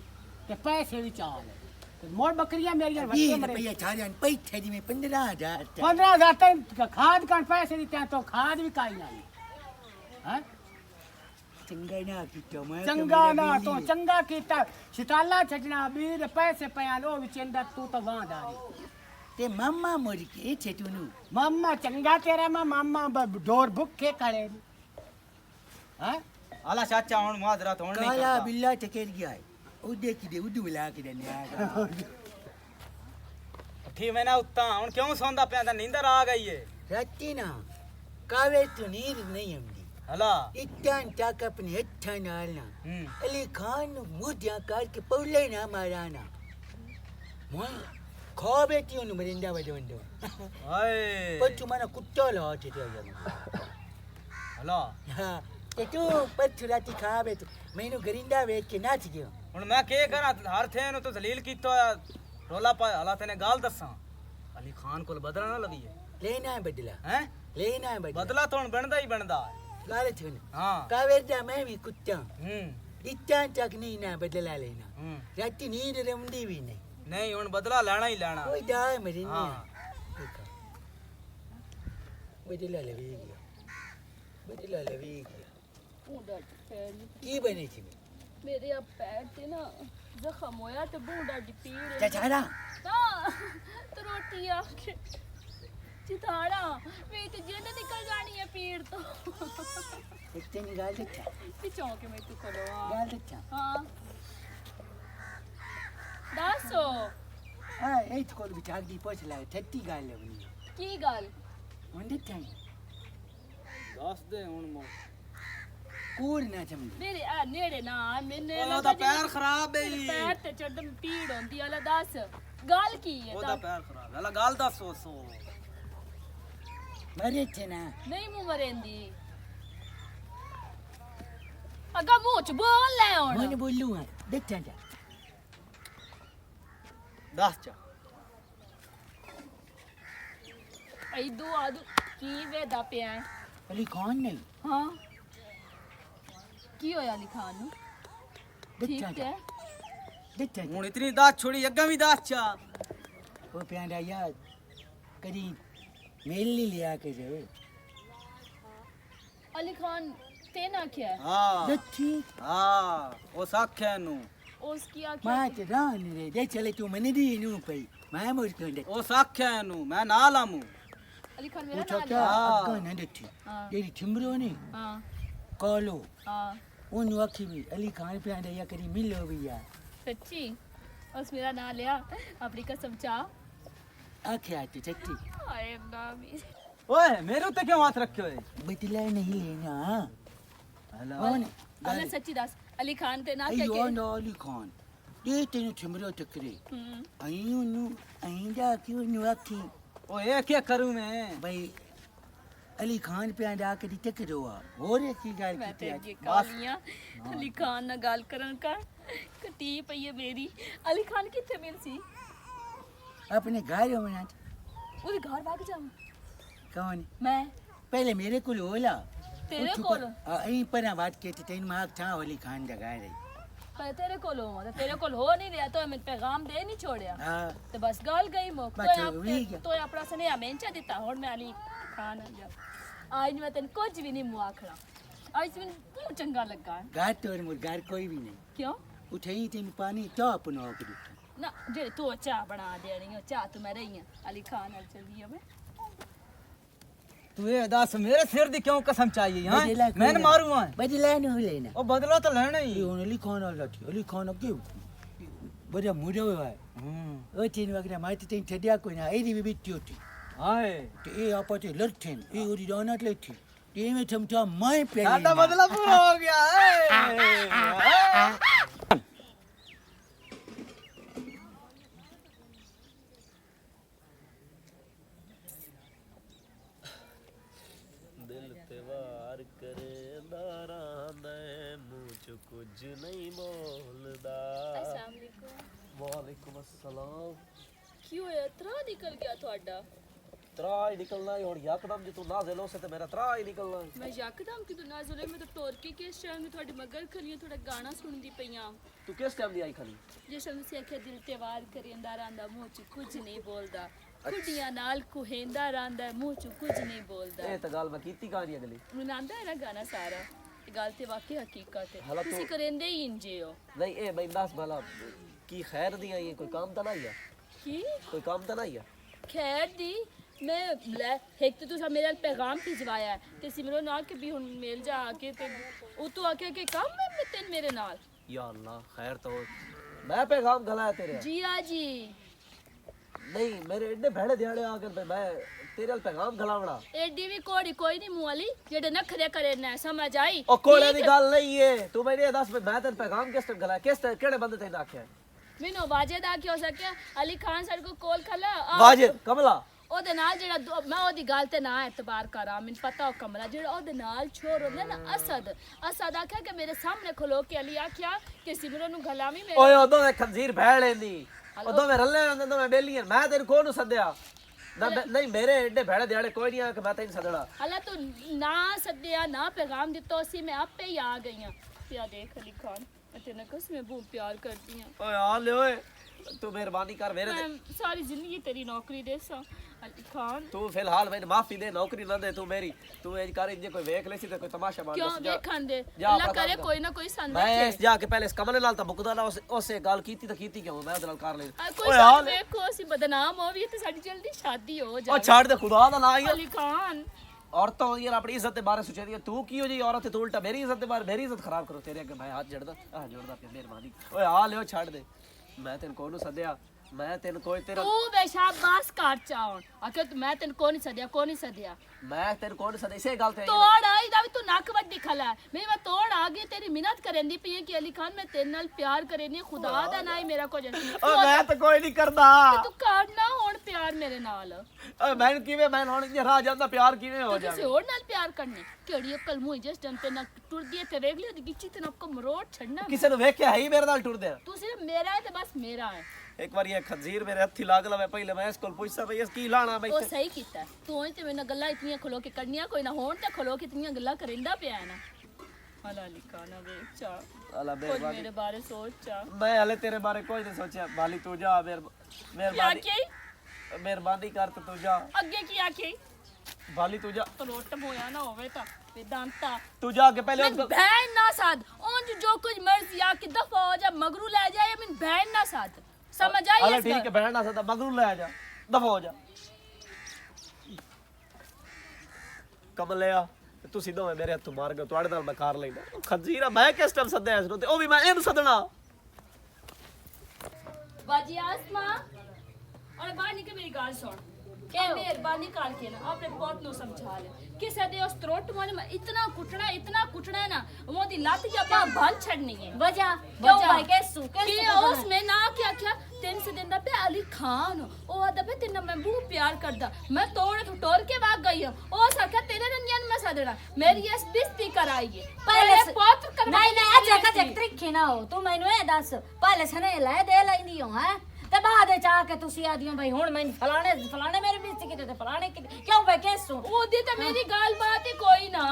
ਤੇ ਪੈਸੇ ਵੀ ਚਾ ਲਏ ਤੇ ਮੋੜ ਬੱਕਰੀਆਂ ਮੇਰੀਆਂ ਵੱਟੇ 20 ਮਰੇ रुपया थारे पैसे दी में 15000 15,000 ਤੇ ਖਾਦ ਕਾਣ ਪੈਸੇ ਦਿੱਤੇ ਤਾਂ ਖਾਦ ਵੀ ਕਾਈ ਨਹੀਂ ਹੈ चंगा ना कीता मैं ਚੰਗਾ ਨਾ ਤੂੰ ਚੰਗਾ ਕੀਤਾ ਛਟਾਲਾ ਛੱਡਣਾ ਵੀਰ ਪੈਸੇ ਪਿਆ ਲੋ ਵਿੱਚ ਅੰਦਰ ਤੂੰ ਤਾਂ ਵਾਂਦਾਰੀ ते मामा मोर के छेटुनु ਮਾਮਾ ਚੰਗਾ ਤੇਰਾ ਮਾਮਾ ਡੋਰ ਭੁੱਖੇ ਕਰੇ ਹੈ आला चाचा ਹੁਣ ਮਾਦਰਾ ਤੋਂ ਨਹੀਂ काला ਕਰਦਾ बिल्ला टकेर गया है उदे की दे उदू ला के दने आ ਠੀਕ ਮੈਂ ਨਾ ਉੱਤਾਂ ਹੁਣ ਕਿਉਂ ਸੌਂਦਾ ਪਿਆ ਤਾਂ ਨੀਂਦਰ ਆ ਗਈ ਏ राती ना कावे तो नींद नहीं हमदी ਹਲਾ इत्तान ताक अपने हत्था नालना ਹੂੰ अली खान मुद्या काट के पौले ना माराना मैं खावे ती नु मरिंदा वदोंदो ਹਾਏ पर तू माना कुत्ता ला ते जा ਹਲਾ हां ते तू पर राती खावे तो मैनू गरिंदा वेख के नाच गयो ਹੁਣ ਮੈਂ ਕੀ ਕਰਾਂ ਹਰ ਥੇ ਨੂੰ ਤੂੰ ਜ਼ਲੀਲ ਕੀਤਾ ਹੋਇਆ ਰੋਲਾ ਪਾ ਹਲਾ ਤੈਨੇ ਗੱਲ ਦੱਸਾਂ ਅਲੀ ਖਾਨ ਕੋਲ ਬਦਲਾ ਨਾ ਲਵੀਏ लेना है बदला ਹੈ लेना है बदला ਬਦਲਾ ਤਾਂ ਹੁਣ ਬਣਦਾ ਹੀ ਬਣਦਾ लाले थुन ਹਾਂ कावेरदा मैं भी कुत्ता ਹੂੰ इत्तान तक नहीं ना बदला लेना ਹੂੰ राती नींद रमदी भी नहीं ਨਹੀਂ ਹੁਣ ਬਦਲਾ ਲੈਣਾ ਹੀ ਲੈਣਾ कोई दा मरिंदा ਹਾਂ देखा बदला लवी गया बदला लवी गया ਬੂੰਡਾ ਪੈਰ की बने थी ਮੇਰੇ ਆ ਪੈਰ ਤੇ ਨਾ ਜ਼ਖਮ ਹੋਇਆ ਤੇ ਬੂੰਡਾ ਦੀ ਪੀੜ ਹੈ चाचारा ਨਾ ਤੇ ਰੋਟੀ ਆ ਕੇ ਚਿਤਾੜਾ ਵੇ ਤੇ ਜਿੰਦ ਨਿਕਲ ਜਾਣੀ ਹੈ ਪੀੜ ਤੋਂ इतनी गाल देखा ਪਿਛੋਂ ਕੇ ਮੈਂ ਤੂੰ ਖਲੋਆ गाल देखा ਹਾਂ ਦੱਸੋ हां ए तो कोल बिचार दी पोछ ला ठट्टी गाल लवनी ਕੀ ਗੱਲ वंदे था ਦੱਸ ਦੇ ਹੁਣ ਮੋ कूर ना समझ ਮੇਰੇ ਆ ਨੇੜੇ ਨਾ ਆ, ਮੈਨੇ ਉਹਦਾ ਪੈਰ ਖਰਾਬ ਏ ਪੈਰ ਤੇ ਚੜਨ ਪੀੜ ਹੁੰਦੀ ਆ ਲੈ ਦੱਸ ਗੱਲ ਕੀ ਹੈ ਉਹਦਾ ਦੱਸ। ਪੈਰ ਖਰਾਬ ਹਲਾ ਗੱਲ ਦੱਸ ਸੋ मरे थे ना ਨਹੀਂ ਮੂੰਹ ਮਰੇਂਦੀ ਅਗਾ ਮੂੰਹ ਚ ਬੋਲ ਲੈ ਹੁਣ मैंने बोलू हां देखा जा ਦੱਸ ਚਾ ਐਦੂ ਆਦੂ ਕੀ ਵੇਦਾ ਪਿਆ ਹੈ? अली खान नहीं ਹਾਂ ਕੀ ਹੋਇਆ ਲਿਖਾਨ ਨੂੰ ਠੀਕ देखा जा ਹੈ देखा जा ਹੁਣ ਇਤਨੀ ਦਾਸ ਛੋੜੀ ਅੱਗਾ ਵੀ ਦਾਸ ਚਾ वो प्यारा यार करी मेल नहीं लिया के जो ਅਲੀ ਖਾਨ ਤੇ ਨਾ ਕਿਹਾ ਹਾਂ दच्छी ਹਾਂ ਉਹ ਸਾਖਿਆ ਨੂੰ ਉਸ ਕੀ ਆ मां ते रान रे दे चले तू मने दी नु पई मैं मोर को दे ਉਹ ਸਾਖਿਆ ਨੂੰ ਮੈਂ ਨਾਲ ਆਮੂ ਅਲੀ ਖਾਨ वो ਮੇਰਾ छोटा ਨਾਮ हाँ। अक्का न दच्छी हाँ। ये ठिमरो ने ਹਾਂ कालो ਹਾਂ उन वकी भी अली खान प्यारा या करी मिलो भी यार ਸੱਚੀ ਉਸ ਮੇਰਾ ਨਾਮ ਲਿਆ ਆਪਣੀ ਕਸਮ ਚਾ आखे आते सच्ची ਹਾਏ ਬਾਬੀ ਓਏ ਮੇਰੇ ਉੱਤੇ ਕਿਉਂ ਹੱਥ ਰੱਖੇ ਹੋਏ बदला नहीं लेना ਹਲਾ कौन ਅਲੇ ਸੱਚੀ ਦੱਸ ਅਲੀ ਖਾਨ ਤੇ ਨਾ अयो ਕਹਿ न अली खान ये तेनु ठिमरो टकरे ਹੂੰ अई नु अई जा क्यों नु आखी ਓਏ ਇਹ ਕੀ ਕरूं मैं भाई अली खान पे आंदा के टकरो और एक ही गाल ਮੈਂ की ਤੇ ਅੱਗੇ ਕਾਲੀਆਂ ਅਲੀ ਖਾਨ ਨਾਲ ਗੱਲ ਕਰਨ ਕਰ ਕਟੀ ਪਈ ਹੈ ਮੇਰੀ ਅਲੀ ਖਾਨ ਕਿੱਥੇ ਮਿਲ ਸੀ अपने घर में ना ਉਹਦੇ ਘਰ ਵਗ ਜਾ कौन ਮੈਂ पहले मेरे को होला ਤੇਰੇ ਕੋਲ अई पर बात के तेन मां था अली खान जगह रही पर तेरे को होवा ते तेरे को हो नहीं रहा तो मैं पैगाम दे नहीं छोड़या हाँ ते बस गल गई मुक बस वही गया। तो अपना स्नेहा मेंचा दिता हुन मैं अली खान आ जा आज मैं तेन कुछ भी नहीं मुआखड़ा आज मैंने क्यों चंगा लगा है घर तो और घर कोई भी नहीं क्यों उठे ही तेन पानी चाह बनाओ के दिता ना जे तू चाह बना दे रही हो चाह तो मैं रही हूं अली खान नाल चली मैं तू ये दस मेरे सिर दी क्यों कसम चाहिए हां बदला कोई मैं ना। मारू हां बदला नहीं लेना ओ बदला तो लेना ही ये अली खान वाला थी अली खान के बड़ा मुड़ा हुआ है ओ तीन वगैरह माइट तीन ठडिया कोई ना एदी भी बिट्टी होती हाय ते ए आपते लड़थे ए ओरी दानत लेथी ते में थमता मैं पे साडा बदला पूरा हो गया है दिल ते वार करे दारांदा मुंह च कुछ नहीं बोलदा अस्सलाम वालेकुम वालेकुम अस्सलाम क्यों है इतना निकल गया ਤੁਹਾਡਾ तरा ही निकलना है और यकदम जो तू नाज़िल हो से ते मेरा तरा ही निकलना है मैं यकदम कि तू नाज़ुल मैं तो टोर के किस टाइम में ਤੁਹਾਡੀ ਮਗਰ ਖਲੀਆਂ ਤੁਹਾਡਾ ਗਾਣਾ ਸੁਣਦੀ ਪਈਆਂ तू किस टाइम दी आई खाली ਜਿਸ ਨੂੰ ਸੇ ਆਖਿਆ ਦਿਲ ਤੇ ਵਾਰ ਕਰਿੰਦਾ ਰਹਿੰਦਾ ਮੂੰਹ ਚ ਕੁਝ ਨਹੀਂ ਬੋਲਦਾ ਕੁੜੀਆਂ ਨਾਲ ਕੁਹੇਂਦਾ ਰਹਿੰਦਾ ਮੂੰਹ ਚ ਕੁਝ ਨਹੀਂ ਬੋਲਦਾ ए त गाल मैं कीती कहानी अगली ਮੈਨੂੰ ਆਂਦਾ ਹੈ ਨਾ ਗਾਣਾ ਸਾਰਾ ਇਹ ਗੱਲ ਤੇ ਵਾਕਈ ਹਕੀਕਤ ਹੈ ਹਾਲਾਂਕਿ ਤੁਸੀਂ ਕਰਿੰਦੇ ਹੀ ਇੰਜੇ ਹੋ नहीं ए मैं दस भला की खैर दी आई है कोई काम तो नहीं है ਕੀ कोई काम तो नहीं है ਖੈਰ ਦੀ ਮੈਂ ਲੈ ਇੱਕ ਤੇ ਤੁਸੀਂ ਮੇਰੇ ਨਾਲ ਪੈਗਾਮ ਭਿਜਵਾਇਆ ਤੇ ਸਿਮਰਨ ਨਾਲ ਕਿ ਵੀ ਹੁਣ ਮੇਲ ਜਾ ਆ ਕੇ ਤੇ ਉਹ ਤੋਂ ਆਖਿਆ ਕਿ ਕੰਮ ਹੈ ਮੈਂ ਤੈਨੂੰ ਮੇਰੇ ਨਾਲ या अल्लाह खैर तो मैं पैगाम गलाया तेरे ਜੀ ਆ ਜੀ नहीं मेरे एडे भेड़े दिहाड़े आकर मैं तेरे अल पैगाम गलावड़ा एडी भी कोड़ी कोई नहीं मुंह वाली जेडे नखरे करे ना समझ आई ओ कोड़े दी गल नहीं है तू मेरे ये दस मैं तेरे पैगाम किस टाइम गलाया किस केड़े बंदे तेने आख्या मैनू वाजिद आ के हो सके अली खान सर को कॉल खला वाजिद कमला ਉਹਦੇ ਨਾਲ ਜਿਹੜਾ ਮੈਂ ਉਹਦੀ ਗੱਲ ਤੇ ਨਾ ਇਤਬਾਰ ਕਰਾਂ ਮੈਨੂੰ ਪਤਾ ਉਹ ਕਮਲਾ ਜਿਹੜਾ ਉਹਦੇ ਨਾਲ ਛੋਰ ਹੁੰਦਾ ਨਾ ਅਸਦ ਆਖਿਆ ਕਿ ਮੇਰੇ ਸਾਹਮਣੇ ਖਲੋ ਕੇ ਅਲੀ ਆਖਿਆ ਕਿ ਸਿਮਰਨ ਨੂੰ ਗਲਾਵੀ ਮੇਰੇ ਓਏ ਉਦੋਂ ਦੇ ਖੰਜ਼ੀਰ ਭੈੜ ਲੈਂਦੀ ਉਦੋਂ ਮੈਂ ਰੱਲੇ ਹੁੰਦੇ ਤਾਂ ਮੈਂ ਬੇਲੀਆਂ ਮੈਂ ਤੈਨੂੰ ਕੋਹ ਨੂੰ ਸੱਦਿਆ ਨਹੀਂ ਮੇਰੇ ਏਡੇ ਭੈੜੇ ਦਿਹਾੜੇ ਕੋਈ ਨਹੀਂ ਆ ਕਿ ਮੈਂ ਤੈਨੂੰ ਸੱਦਣਾ ਹਲਾ ਤੂੰ ਨਾ ਸੱਦਿਆ ਨਾ ਪੈਗਾਮ ਦਿੱਤਾ ਸੀ ਮੈਂ ਆਪੇ ਹੀ ਆ ਗਈ ਆ ਪਿਆ ਦੇਖ ਅਲੀ ਖਾਨ ਮੈਂ ਤੇਰੇ ਨਾਲ ਕਿਸ ਮੈਂ ਬਹੁਤ ਪਿਆਰ ਕਰਦੀ ਆ ਓਏ ਆ ਲੈ ਓਏ ਤੂੰ ਮਿਹਰਬਾਨੀ ਕਰ ਮੇਰੇ ਮੈਂ ਸਾਰੀ ਜ਼ਿੰਦਗੀ ਤੇਰੀ ਨੌਕਰੀ ਦੇਸਾਂ ਅਲੀ ਖਾਨ ਤੂੰ ਫਿਲਹਾਲ ਮੈਨੂੰ ਮਾਫੀ ਦੇ ਨੌਕਰੀ ਨਾ ਦੇ ਤੂੰ ਮੇਰੀ ਤੂੰ ਇਹ ਕਰ ਜੇ ਕੋਈ ਵੇਖ ਲੈ ਸੀ ਤੇ ਕੋਈ ਤਮਾਸ਼ਾ ਮਾਰ ਕਿਉਂ ਜਾ ਵੇਖਣ ਦੇ ਜਾ ਅੱਲਾ ਆਪਣਾ ਕਰੇ ਕੰਮ ਕੋਈ ਨਾ ਕੋਈ ਸੰਦ ਮੈਂ ਇਸ ਜਾ ਕੇ ਪਹਿਲੇ ਇਸ ਕਮਲੇ ਨਾਲ ਤਾਂ ਮੁਕਦਾ ਨਾ ਉਸੇ ਗੱਲ ਕੀਤੀ ਤਾਂ ਕੀਤੀ ਕਿਉਂ ਮੈਂ ਉਹਦੇ ਨਾਲ ਕਰ ਲਈ ਕੋਈ ਸੰਦ ਵੇਖੋ ਅਸੀਂ ਬਦਨਾਮ ਹੋਵੀਏ ਤੇ ਸਾਡੀ ਜਲਦੀ ਸ਼ਾਦੀ ਹੋ ਉਹ ਜਾਵੇ ਛੱਡ ਦੇ ਖੁਦਾ ਦਾ ਨਾਂ ਹੀ ਅਲੀ ਖਾਨ औरतों यार अपनी इज्जत के बारे सोचे तू की हो जी औरत तू उल्टा मेरी इज्जत के बारे मेरी इज्जत खराब करो तेरे अगे मैं हाथ जोड़दा पे मेहरबानी ओए आ लियो छाड़ दे मैं तेन को नु सदया मैं तेन कोई तेरा तू बेशाबाश कर चाउन आके मैं तेन को नहीं सदया मैं तेन को सदे इसे गल ते तोड़ आई दा तू नक वड्डी खला मैं तोड़ आ गई तेरी मिन्नत करंदी पई है कि अली खान मैं तेरे नाल प्यार करेनी खुदा दा ना ही मेरा को जन ओ मैं तो कोई नहीं करदा तू करना हुन प्यार मेरे नाल ओ मैं किवे मैं हुन जे राह जांदा प्यार किवे हो जावे किसी और नाल प्यार करने केड़ी अकल मुई जिस टाइम ते ना टुर दिए ते वेख लियो गिच्ची ते आपको मरोड़ छड़ना किसे नु वेख के है ही मेरे नाल टुर दे तू सिर्फ मेरा है ते बस मेरा है एक बार ये खंजीर मेरे हथी लाग लवे पहले मैं इसको पूछसा भई इस की लाना ਉਹ भाई ਸਹੀ ਕੀਤਾ ਤੂੰ ਹੀ ਤੇ ਮੈਨੂੰ ਗੱਲਾਂ ਇਤਨੀਆਂ ਖਲੋ ਕੇ ਕਰਨੀਆਂ ਕੋਈ ਨਾ ਹੋਣ ਤੇ ਖਲੋ ਕੇ ਇਤਨੀਆਂ ਗੱਲਾਂ ਕਰਿੰਦਾ ਪਿਆ ਹੈ ਨਾ ਹਲਾ ਲਿਖਾਣਾ ਵੇਖ ਚਾ अल्लाह ਕੁਝ मेहरबानी ਮੇਰੇ ਬਾਰੇ ਸੋਚ ਚਾ मैं हले तेरे बारे कोई नहीं सोचा बाली तू जा ਕੀ मेहरबानी ਆਖੀ मेहरबानी कर तो तू जा ਅੱਗੇ ਕੀ ਆਖੀ बाली तू जा ਰੋਟ ਹੋਇਆ ਨਾ ਹੋਵੇ ਤਾਂ ਵਿਦਾਂਤਾ तू जाके पहले ਮੈਂ ਬਹਿਨ ਨਾ ਸਾਧ ਉਂਝ ਜੋ ਕੁਝ ਮਰਜ਼ੀ ਆ ਕਿ ਦਫਾ ਹੋ ਜਾ ਮਗਰੂ ਲੈ ਜਾਏ ਮੈਂ ਬਹਿਨ ਨਾ ਸਾਧ ਸਮਝ ਆਈ अरे ਇਸ ठीक है ਗੱਲ बहन ना सदा मगरू ले जा दफा हो जा कमलिया तू सीधो है मेरे हाथों मार गयो ਤੁਹਾਡੇ ਨਾਲ ਮੈਂ ਕਾਰ ਲੈਂਦਾ ਖੰਜ਼ੀਰਾ ਮੈਂ ਕਿਸ ਟਾਈਮ ਸੱਦਿਆ ਇਸ ਨੂੰ ਤੇ ਉਹ ਵੀ ਮੈਂ ਇਹਨੂੰ ਸੱਦਣਾ ਬਾਜੀ ਆਸਮਾ ਔਰ ਬਾਹਰ ਨਿਕਲ ਮੇਰੀ ਗੱਲ ਸੁਣ ਕਿ ਮਿਹਰਬਾਨੀ ਕਰਕੇ ਨਾ ਆਪਣੇ ਪੁੱਤ ਨੂੰ ਸਮਝਾ ਲੈ ਕਿਸੇ ਦੇ ਉਸ ਤਰੋਟ ਮਨ ਇਤਨਾ ਕੁੱਟਣਾ ਨਾ ਉਹਦੀ ਲੱਤ ਜਾਂ ਬਾਹ ਭੰਨ ਛੱਡਣੀ ਹੈ वजह क्यों भाई कैसू ਕਿ ਉਸ ਮੈਂ ਨਾ ਕੀ ਆਖਿਆ ਤਿੰਨ ਸੇ ਦਿਨ ਦਾ ਪਿਆ ਅਲੀ ਖਾਨ ਉਹ ਆਦਾ ਪੇ ਤੈਨੂੰ ਮੈਂ ਬਹੁਤ ਪਿਆਰ ਕਰਦਾ ਮੈਂ ਤੋੜ ਤੋਂ ਟੋਰ ਕੇ ਭਾਗ ਗਈ ਹਾਂ ਉਹ ਸਾਖਿਆ ਤੇਰੇ ਰੰਗਿਆਂ ਮੈਂ ਸਦਣਾ ਮੇਰੀ ਇਸ ਬਿਸਤੀ ਕਰਾਈ ਹੈ पहले ਪੁੱਤ ਕਰਵਾ नहीं नहीं अच्छा का त्रिखे ना हो तू मैनू ए दस पहले सने ले दे लैंदी हो हैं ते बाद च आके तुसी आदियो भाई हुन मैं फलाने मेरे बेइज्जती कीते ते फलाने क्यों भाई कैसू ਉਹਦੀ ਤਾਂ ਮੇਰੀ ਗੱਲਬਾਤ ਹੀ ਕੋਈ ਨਾ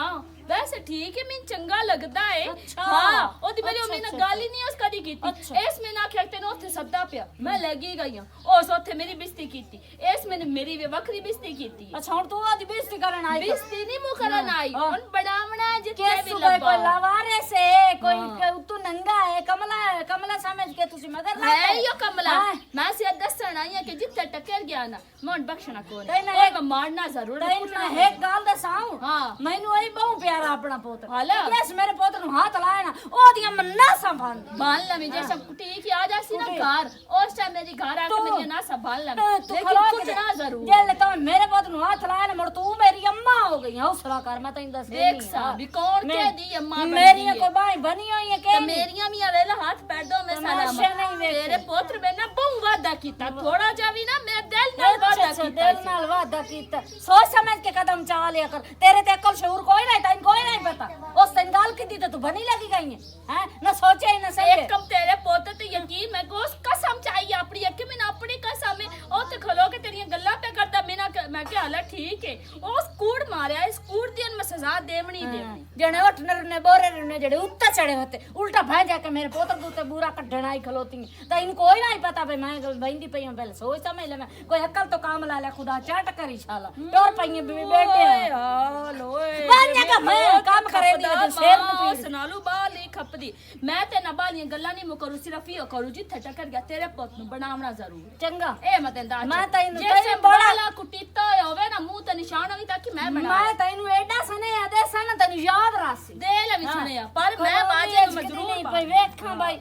वैसे ठीक है मैं चंगा लगदा है अच्छा। हां ओदी मेरी अच्छा, उम्मीद अच्छा, गल ही नहीं उस कदी कीती अच्छा। इस में ना आख्या तेन ओथे सद्दा पिया मैं लगी गई हां उस ओथे मेरी बेइज्जती कीती इस मैंने मेरी भी वखरी बेइज्जती कीती अच्छा हुन तू आदी बेइज्जती करन आई बेइज्जती नहीं मुंह करन आई हाँ। हुन बनावना जितने के भी सुबह कोई लबा लवारे से कोई तू नंगा है कमला समझ के तुसी मगर है यो कमला हाँ। मैं से दसन आई है कि जिथे टकर गया ना मन बख्शना कोन नहीं, नहीं। ओए को मारना जरूर है तैन मैं एक गाल दसाऊं हाँ। मैनू आई बहु प्यारा अपना पुत्र हाला। यस मेरे पुत्र नु हाथ लाए ना ओ दिया मन्ना संभाल बाल ला में जैसे ठीक ही आ जासी ना घर उस टाइम मेरी घर आके मेरी ना संभाल ला तू लेकिन खलो कुछ ना जरूर जेल तो मेरे पुत्र नु हाथ लाए ना मुड़ तू मेरी अम्मा हो गई हौसला कर मैं तैन दस देख सा भी कौन के दी अम्मा मेरी कोई बाई बनी हुई है के तो मेरियां भी वेला हाथ पैर दो मैं तमाशे साला नहीं वेखे। तेरे पुत्र में ना बहु वादा कीता थोड़ा जावी ना मैं दिल नाल वादा अच्छा, कीता दिल नाल वादा कीता सोच समझ के कदम चाल लिया कर तेरे ते अकल शऊर कोई नहीं तैन कोई नहीं पता उस दिन गाल की दी तो तू बनी लगी गई है हैं ना सोचे ही ना सही एक कम तेरे पोते ते यकीन मैं को कसम चाहिए अपनी अख में अपनी कसम में ओ ते खलो के तेरी गल्ला पे करदा मैं के हाल ठीक है ओ कूड़ मारया इस कूड़ दी मैं सजा देवनी देवनी जने उठ ने बोरे ने जड़े उत्ते चढ़े होते उल्टा भै जाके मेरे पोतर को ते बुरा कढण आई खलोती तो इनको कोई नहीं पता भाई मैं बंदी पई हूं पहले सोच समझ ले मैं कोई अकल तो काम ला ले खुदा चाट करी शाला टोर पई बेटे हाल ओए बन जाके मैं काम करे दी तो शेर को पी सुनालू बाली खपदी मैं ते ना बाली गल्ला नहीं मुकरू सिर्फ यो करू जिथे टकर गया तेरे पुत नु बनावना जरूर चंगा ए मत दा मैं तैनू जैसे बड़ा बड़ा कुटीता होवे ना मुंह ते निशान होई ताकि मैं बना मैं तैनू एडा सने आदे सन तैनू याद रासी दे ले विछड़िया पर मैं बाजे में जरूर नहीं भाई वेखा भाई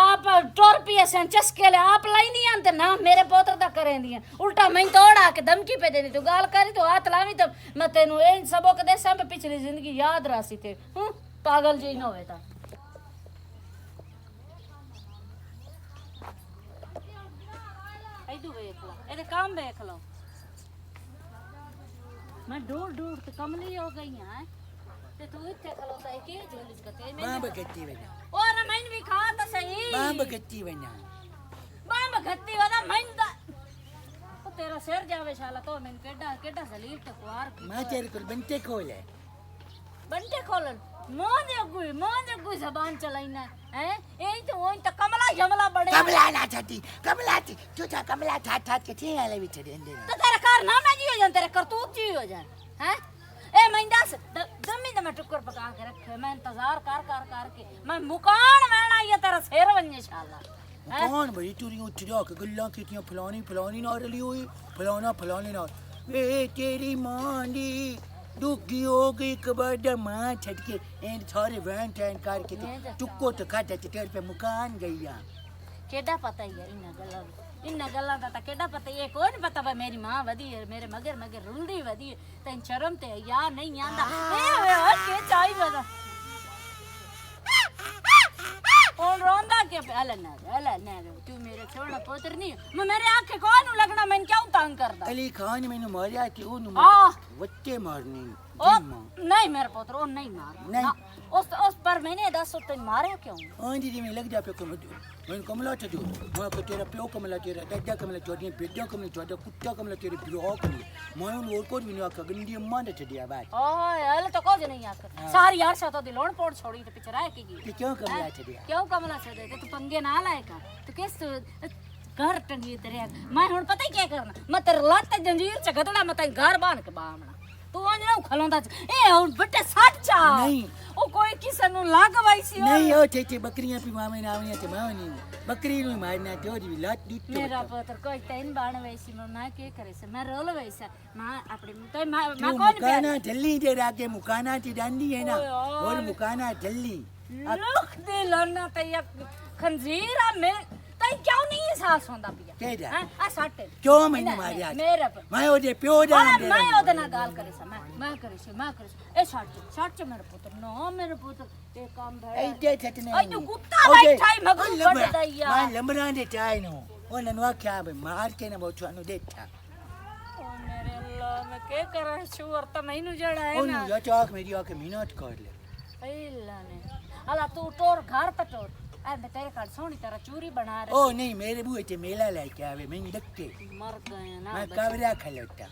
आप टोर पिए सन चस्के ले आप लाई नहीं आंते ना मेरे पोतर दा करें दिया उल्टा मैं तोड़ा के धमकी पे देनी तो गाल करी तो हाथ लावी तो मैं तेनू इन सबों के देसा पे पिछली जिंदगी याद रासी थे पागल जी न होवे ता ऐदू वेख लो एदे काम देख लो मैं ढूंढ ढूंढ के कमली हो गई हैं ते तू इत्थे खलोता है के झोलिस कते मां बगती वना और मैं भी खा तो सही मां बगती वना बाम घत्ती वाला मैंदा ओ तेरा सिर जावे शाला तो मैं केडा केडा जलील ते कुआर मां तेरे को बनते खोल है बंटे खोलन मों दे गुई जबान चलाइना हैं एई तो ओई तो कमला जमला बड़े कमला ना छाती कमला थी चोचा कमला था के थे आले बिच देंदे तो तेरा कारनामा जी हो जान तेरे करतूत जी हो जान हैं ए मैंदास जमी दे मैं टुकर पका के रखे मैं इंतजार कर के मैं मुकान वेणा ये तेरा शेर बने शाला कौन बड़ी टूरी उठ जा के गल्ला कीतियां फलानी ना रली हुई फलाने ना ए तेरी मांडी दुखी हो गई कबड्डा मां छटके एंड सारे वैन टैन करके टुक्को तो खाता तेरे पे मुकान गईया केडा पता ही है इन गल्ला दा केडा पता ये कोई नहीं पता भाई मेरी मां वदी है मेरे मगर रुलदी वदी है तैन शर्म ते या नहीं आंदा ए के चाई बदा कौन रोंदा के अल ना तू मेरे छोड़ा पुत्र नहीं मैं मेरे आंखें कौन नु लगना मैं क्यों तंग करदा अली खान मैंने मारिया कि ओनु हां वट्टे मारनी ओ नहीं मेरे पुत्र ओ नहीं मार नहीं उस पर मैंने 10 तो मारे क्यों हां जी में लग जा पे मैं कमला तो मैं को तेरा प्यो कमला तेरा दड्डा कमला चोदी बेटा कमला चोदा कुत्ता कमला तेरे बिरो कमला मैं उन और को भी नहीं आका गंदी अम्मा ने छडिया बात ओए अल तो को नहीं आकर सारी यार सा तो दिलोण पोड़ छोड़ी तो पिछरा है की क्यों कमला छडिया क्यों कमला छड़े तू पंगे ना लाएगा तो किस घर टंगी तेरे मैं हुन पता ही क्या करना मैं तेरे लात जंजीर च गदड़ा मैं तेरे घर बांध के बामना तू आज ना खलोंदा ए हुन बट्टे सच्चा नहीं ओ कोई किसे नु लागवाई सी नहीं ओ थे बकरियां पी मामे ना आवनी ते मावनी बकरी नु मारना तो जी लात दी मेरा पुत्र कोई तैन बाण वैसी मैं के करे से मैं रोल वैसा मां अपने तो मैं कौन मुकाना जल्दी दे राके मुकाना ती डांडी है ना और मुकाना जल्दी लुक दे लरना तय खंजीरा में तय क्यों नहीं एहसास होंदा पिया केदा आ साटे क्यों मैंने मारिया मेरा मैं ओदे प्यो जान दे मैं ओदे ना गाल करे से मैं करे से ए साटे मेरे पुत्र नो मेरे पुत्र ते काम भरा ए दे छटने आई तू कुत्ता बैठाई मगरू बड़ दैया मैं लंबरा दे चाय नो ओ ननवा क्या बे मार के ना बोचवानो देता ओ मेरे अल्लाह मैं के करे छुर त मैनू जड़ा है ओ ना यो चाक मेरी आके मिनट कर ले अल्लाह ने अला तू टोर घर पे टोर ए मैं तेरे घर सोनी तरह चूरी बना रही ओ नहीं मेरे बुए ते मेला लेके आवे मैं डक्के मर गए ना मैं कावरिया खलोटा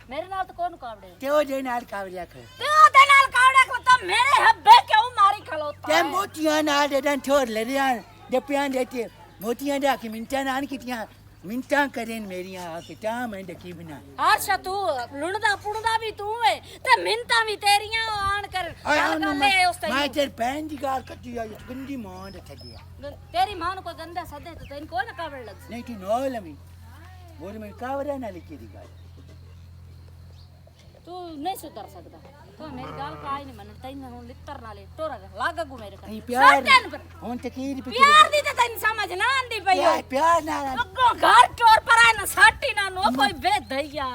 मेरे नाल तो कौन कावड़े त्यो जे नाल कावरिया खलो ते नाल कावड़े को तो मेरे हब्बे क्यों मारी खलोता ते है? मोतियां ना डन छोड़ ले यार डपियां देते मोतियां दा कि मिंटा नान कितियां मिंटा करें मेरियां आके ता मैं डकी बना अच्छा तू लुणदा पुणदा भी तू है ते मिन्ता भी तेरियां आन कर गल ले उस मैं तेरे बहन दी गाल कटी आई गंदी मां दे थदिया तेरी मां को गंदा सदे तो तेन को ना कावड़ लग नहीं तू नो लमी बोल मैं कावरा ना लिखी दी गाल तू नहीं सुधर सकता तो मेरी गाल का आई नहीं मन तैन हुन लित्तर नाले तोरा लागा गु मेरे नहीं का प्यार हुन ते की प्यार दी ते तैन समझ ना आंदी पई प्यार ना अगो घर टोर पर आए ना साटी ना नो कोई बेदइया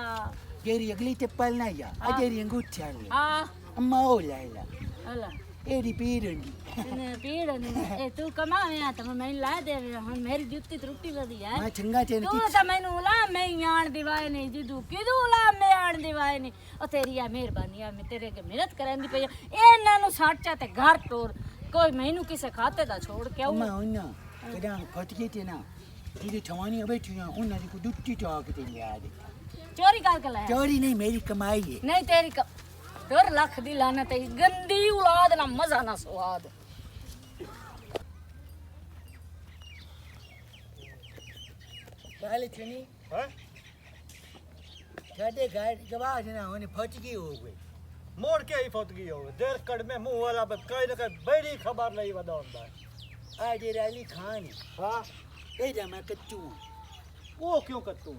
तेरी अगली टिप्पल ना या तेरी अंगूठा ले हां अम्मा ओ लाइला हला एडी पीर होंगी ने पीड़ ए तू कमावे आ तो मैं ला दे हुन मेरी जुत्ती त्रुटी वदी है मैं चंगा तेन तू तो मैनू ला मैं आण दिवाए नहीं जिदू किदू ला मैं आण दिवाए नहीं ओ तेरी आ मेहरबानी मैं तेरे के मेहनत करन दी पई एना नु साचा ते घर टोर कोई मैनू किसे खाते दा छोड़ के अम्मा उन्ना कदा फटके ते ना दीदी ठवानी बैठियां उन्ना दी को दुट्टी टाक ते लिया दे चोरी कर लाया चोरी नहीं मेरी कमाई है नहीं तेरी डर लख दी लानत है गंदी औलाद ना मजा ना स्वाद बाले चुनी हां छाडे गाड़ गवाज ना होने फटकी हो गई मोड़ के ही फट गई हो देर कड़ में मुंह वाला कई न कई बड़ी खबर नहीं वदांदा आ दे अली खान हां ए जा मैं कच्चू वो क्यों कत्तू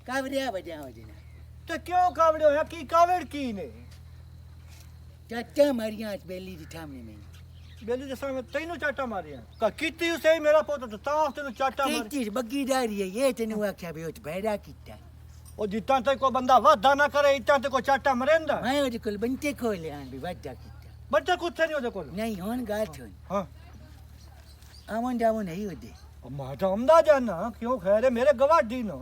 कावड़िया बजा हो देना ते क्यों कावड़े हो की कावड़ की ने चाचा मारियां आज बेली दी सामने में बेली दे सामने तैनू चाटा मारिया का कीती उसे ही मेरा पोता ता तेनु चाटा की मार चीज बग्गी डारी है ये तेनु आख्या बे ओ बैरा कीता ओ जितना ते को बंदा वादा ना करे इतना ते को चाटा मरेंदा मैं ओदे कोल बंते खोले आन भी वादा कीता बच्चा कुत्ते नहीं ओदे कोल नहीं होन गाथ होन हां आमन जामो नहीं ओदे माता अमदा जाना क्यों खैर मेरे गवाडी नो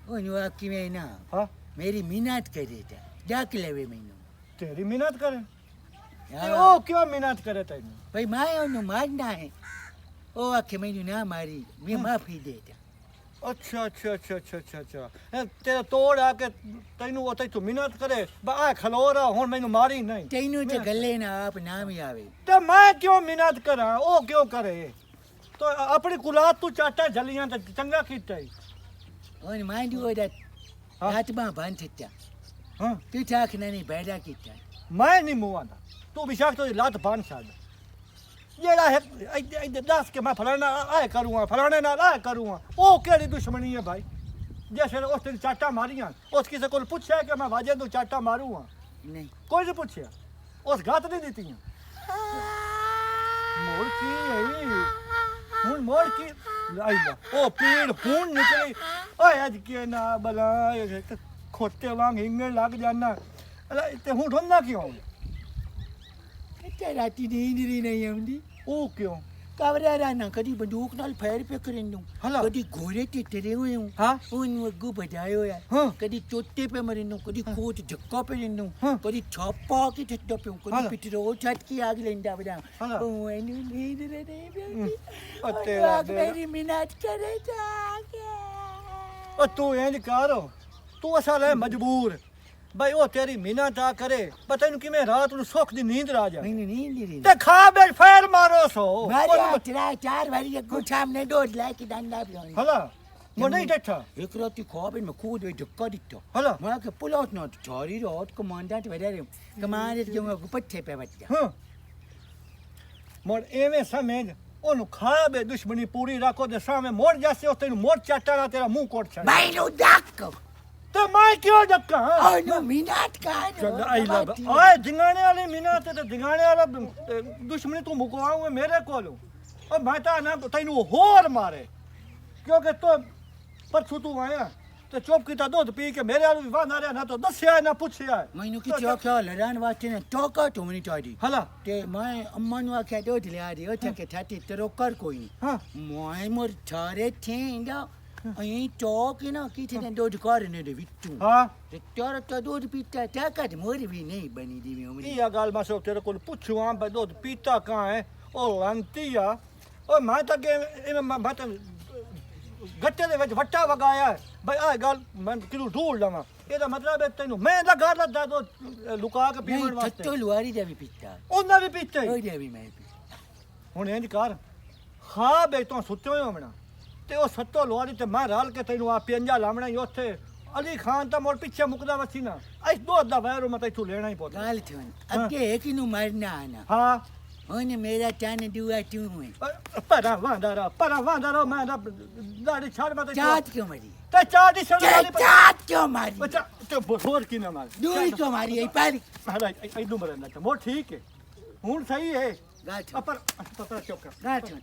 ओनु आकी में ना हां मेरी मिन्नत करे था जाक लेवे मैनू तेरी मिन्नत करे ते हाँ। ओ क्यों मिन्नत करे तैनू भाई मैं ओनु मारना है ओ आखे मैनू ना मारी मैं माफी दे दा अच्छा अच्छा अच्छा अच्छा अच्छा अच्छा तेरा तोड़ आके तैनू ओ तै तू मिन्नत करे आ खलो रहा हुन मैनू मारी नहीं तेनू ते गले ना आप नाम ही आवे ते मैं क्यों मिन्नत करा ओ क्यों करे तो अपनी कुलात तू चाटा जलियां ते चंगा कीता ही ओन मांडू ओदा हाँ। हाथ बां बांध थत्ता हां तू चाखना नहीं बैठा कीता मैं नहीं मुआंदा तू विशाख तो लात बांध छाड़ जेड़ा है दस के मैं फलाना आए करूँगा फलाने नाल आए करूँगा ओ केड़ी दुश्मनी है भाई जैसे उस दिन चाटा मारियां उस किसी को पूछया कि मैं वाजे तू चाटा मारूंगा नहीं कोई नहीं पूछया उस गात नहीं दी मोड़ की हुन मोड़ की आई ला ओ पीड़ हुन निकली ओए आज के ना बला खोते वांग हिंगण लग जाना अला ते हुन ढोंदा क्यों ते राती नींद नहीं आउंदी ओ क्यों कावरा राना कदी बंदूक नाल फायर पे करेंदू हला। कदी घोड़े ते तेरे हुए हूं हाँ। उन वगू बजायो या हाँ। कदी चोटे पे मरेंदू कदी कोट झक्का पे लेंदू हाँ। कदी छापा के ठट्टा पे कदी हला। पेट्रोल छत की आग लेंदा बजा हला। ओ एनु नींद नहीं आउंदी ओ तेरा बेड़ा। मेरी मिन्नत करे जाके ओ तू इंज कर तू असल है मजबूर भाई ओ तेरी मिन्नत आ करे पता नहीं किमें रात नु सुख दी नींद आ जाए मैंने नींद नहीं ते खा बे फैर मारो सो मारे तेरा चार बारी एक सामने डोज लाके डंडा पे हला मो नहीं डठा एक रात ख्वाब में कूद में धक्का दित्ता हला मैं के पुल आउट ना चारी रात कमांडेंट बजा रे कमांडेंट के मैं पट्टे पे बच गया हां मोर एवे समझ ओनु खा बे दुश्मनी पूरी रखो दे सामने मोड़ जैसे ओ तेनु मोड़ चाटा ना तेरा मुंह कोट छा मैं नो डक ते मैं क्यों डक्का ओ नो मिनट का आई ला ओए दिंगाने वाली मिन्नत ते दिंगाने वाला दुश्मनी तू मुकवाऊंगा मेरे कोलो और मैं ता ना तेनु होर मारे क्योंकि तो परसों तू आया तो चुप कीता दूध पी के मेरे आलू विवाह ना रहा ना तो दस्या ना पूछया मैनू की क्या क्या लड़ान वास्ते ने टोका तो नहीं चाही हला ते मैं अम्मा नु आख्या दूध ले आ रही हो के थाती तेरो कर कोई नहीं हां मैं मोर छारे थेंदा अई टोक ना की थे दूध कर ने दे विट्टू हां ते तेरा तो दूध पीता क्या कर मोर भी नहीं बनी दी में उमरी ये गल मैं सो तेरे को पूछू हां भाई दूध पीता कहां है ओ लंतिया ओ मैं तो के मैं तो ਗੱਟੇ ਦੇ ਵਿੱਚ ਵੱਟਾ ਵਗਾਇਆ ਹੈ। ਬਈ ਆਹ ਗੱਲ ਮੈਂ ਕਿਹਨੂੰ ਢੂਲ ਲਵਾਂ, ਇਹਦਾ ਮਤਲਬ ਹੈ ਤੈਨੂੰ ਮੈਂ ਦਾ ਘਰ ਲੱਦਾ ਦੋ ਲੁਕਾ ਕੇ ਪੀਵਣ ਨਹੀਂ ਵਾਸਤੇ। ਛੱਤੋ ਲੁਆਰੀ ਦਾ ਵੀ ਪੀਤਾ ਉਹਨਾਂ ਵੀ ਪੀਤੇ। ਉਹਦਾ ਵੀ ਮੈਂ ਪੀਤਾ। ਹੁਣ ਇੰਜ ਕਰ, ਖਾ ਬੇ ਤੋਂ ਸੁੱਤੇ ਹੋਏ ਹੋਣਾ ਤੇ ਉਹ ਸੱਤੋ ਲੁਆਰੀ ਤੇ ਮੈਂ ਰਲ ਕੇ ਤੈਨੂੰ ਆ ਪਿੰਜਾ ਲਾਵਣਾ ਹੀ ਉੱਥੇ। ਅਲੀ ਖਾਨ ਤਾਂ ਮੋੜ ਪਿੱਛੇ ਮੁਕਦਾ ਵਸੀ ਨਾ, ਇਸ ਦੋ ਦਾ ਵੈਰੋ ਮੈਂ ਤੈਨੂੰ ਲੈਣਾ ਹੀ ਪਊਗਾ। ਗੱਲ ਸੁਣ, ਅੱਗੇ ਇੱਕ ਨੂੰ ਮਰਨਾ ਆਣਾ ਹਾਂ ਹੁਣ ਮੇਰਾ ਚੰਨ ਦੂਆ ਤੂੰ ਹੈ। ਪਰਾਂ ਵਾਂਦਾ ਰੋ ਮੈਂ ਦਾ ਦਾੜੀ ਛੱਡ ਮੈਂ ਤੇ ਚਾਟ ਕਿਉਂ ਮਰੀ? ਤੇ ਚਾਹ ਦੀ ਸੁਣ ਵਾਲੀ ਚਾਟ ਕਿਉਂ ਮਾਰੀ? ਬੱਚਾ ਤੇ ਹੋਰ ਕੀ ਨਾ ਮਾਰ ਦੂਰੀ ਕਿਉਂ ਮਾਰੀ? ਇਹ ਪਾਰੀ ਹਲਾ ਇਦੋਂ ਮਰਨਾ ਤਾਂ ਮੋੜ ਠੀਕ ਹੈ, ਹੁਣ ਸਹੀ ਹੈ। ਗੱਲ ਸੁਣ, ਪਰ ਪਤਾ ਚੁੱਕ ਗੱਲ ਸੁਣ,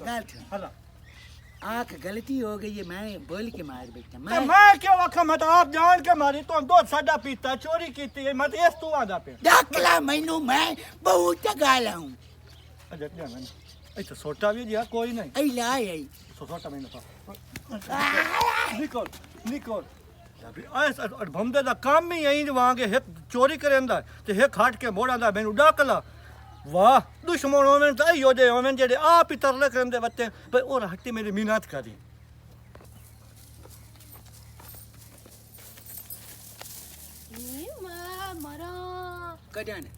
ਗੱਲ ਸੁਣ। ਹਲਾ आँख गलती हो गई है, मैं बोल के मार बैठा। ਤੇ ਮੈਂ ਕਿਉਂ ਆਖਾਂ, ਮੈਂ ਤਾਂ ਆਪ ਜਾਣ ਕੇ ਮਾਰੀ। ਤੂੰ ਦੁੱਧ ਸਾਡਾ ਪੀਤਾ, ਚੋਰੀ ਕੀਤੀ ਹੈ, ਮੈਂ ਤਾਂ ਇਸ ਤੂੰ ਆਂਦਾ ਪਿਆ। डाकला मैनू मैं बहुत गाला हूँ। ਅਜੇ ਕਿਹਾ ਮੈਂ ਇੱਥੇ ਸੋਟਾ ਵੀ ਜਿਆ ਕੋਈ ਨਹੀਂ। आई लाई आई ਸੋਟਾ ਮੈਨੂੰ ਪਾ ਨਿਕਲ ਨਿਕਲ ਵੀ ਐਸ ਬੰਦੇ ਦਾ ਕੰਮ ਹੀ ਐਂ ਵਾਂਗੇ ਇੱਕ ਚੋਰੀ ਕਰੇਂਦਾ ਤੇ ਇੱਕ ਹਟ ਕੇ ਮੋੜਾਂਦਾ ਮੈਨੂੰ ਡਾਕਲਾ। ਵਾਹ ਦੁਸ਼ਮਣ ਹੋਵੇਂ ਤਾਂ ਇਹੋ ਜਿਹੇ ਹੋਵੇਂ ਜਿਹੜੇ ਆਪ ਹੀ ਤਰਲੇ ਕਰਦੇ ਬੱਤੇ ਬਈ ਉਹ ਹੱਟੀ ਮੇਰੀ ਮਿਹਨਤ ਕਰੀ। ਮੈਂ ਮਰਾਂ कदन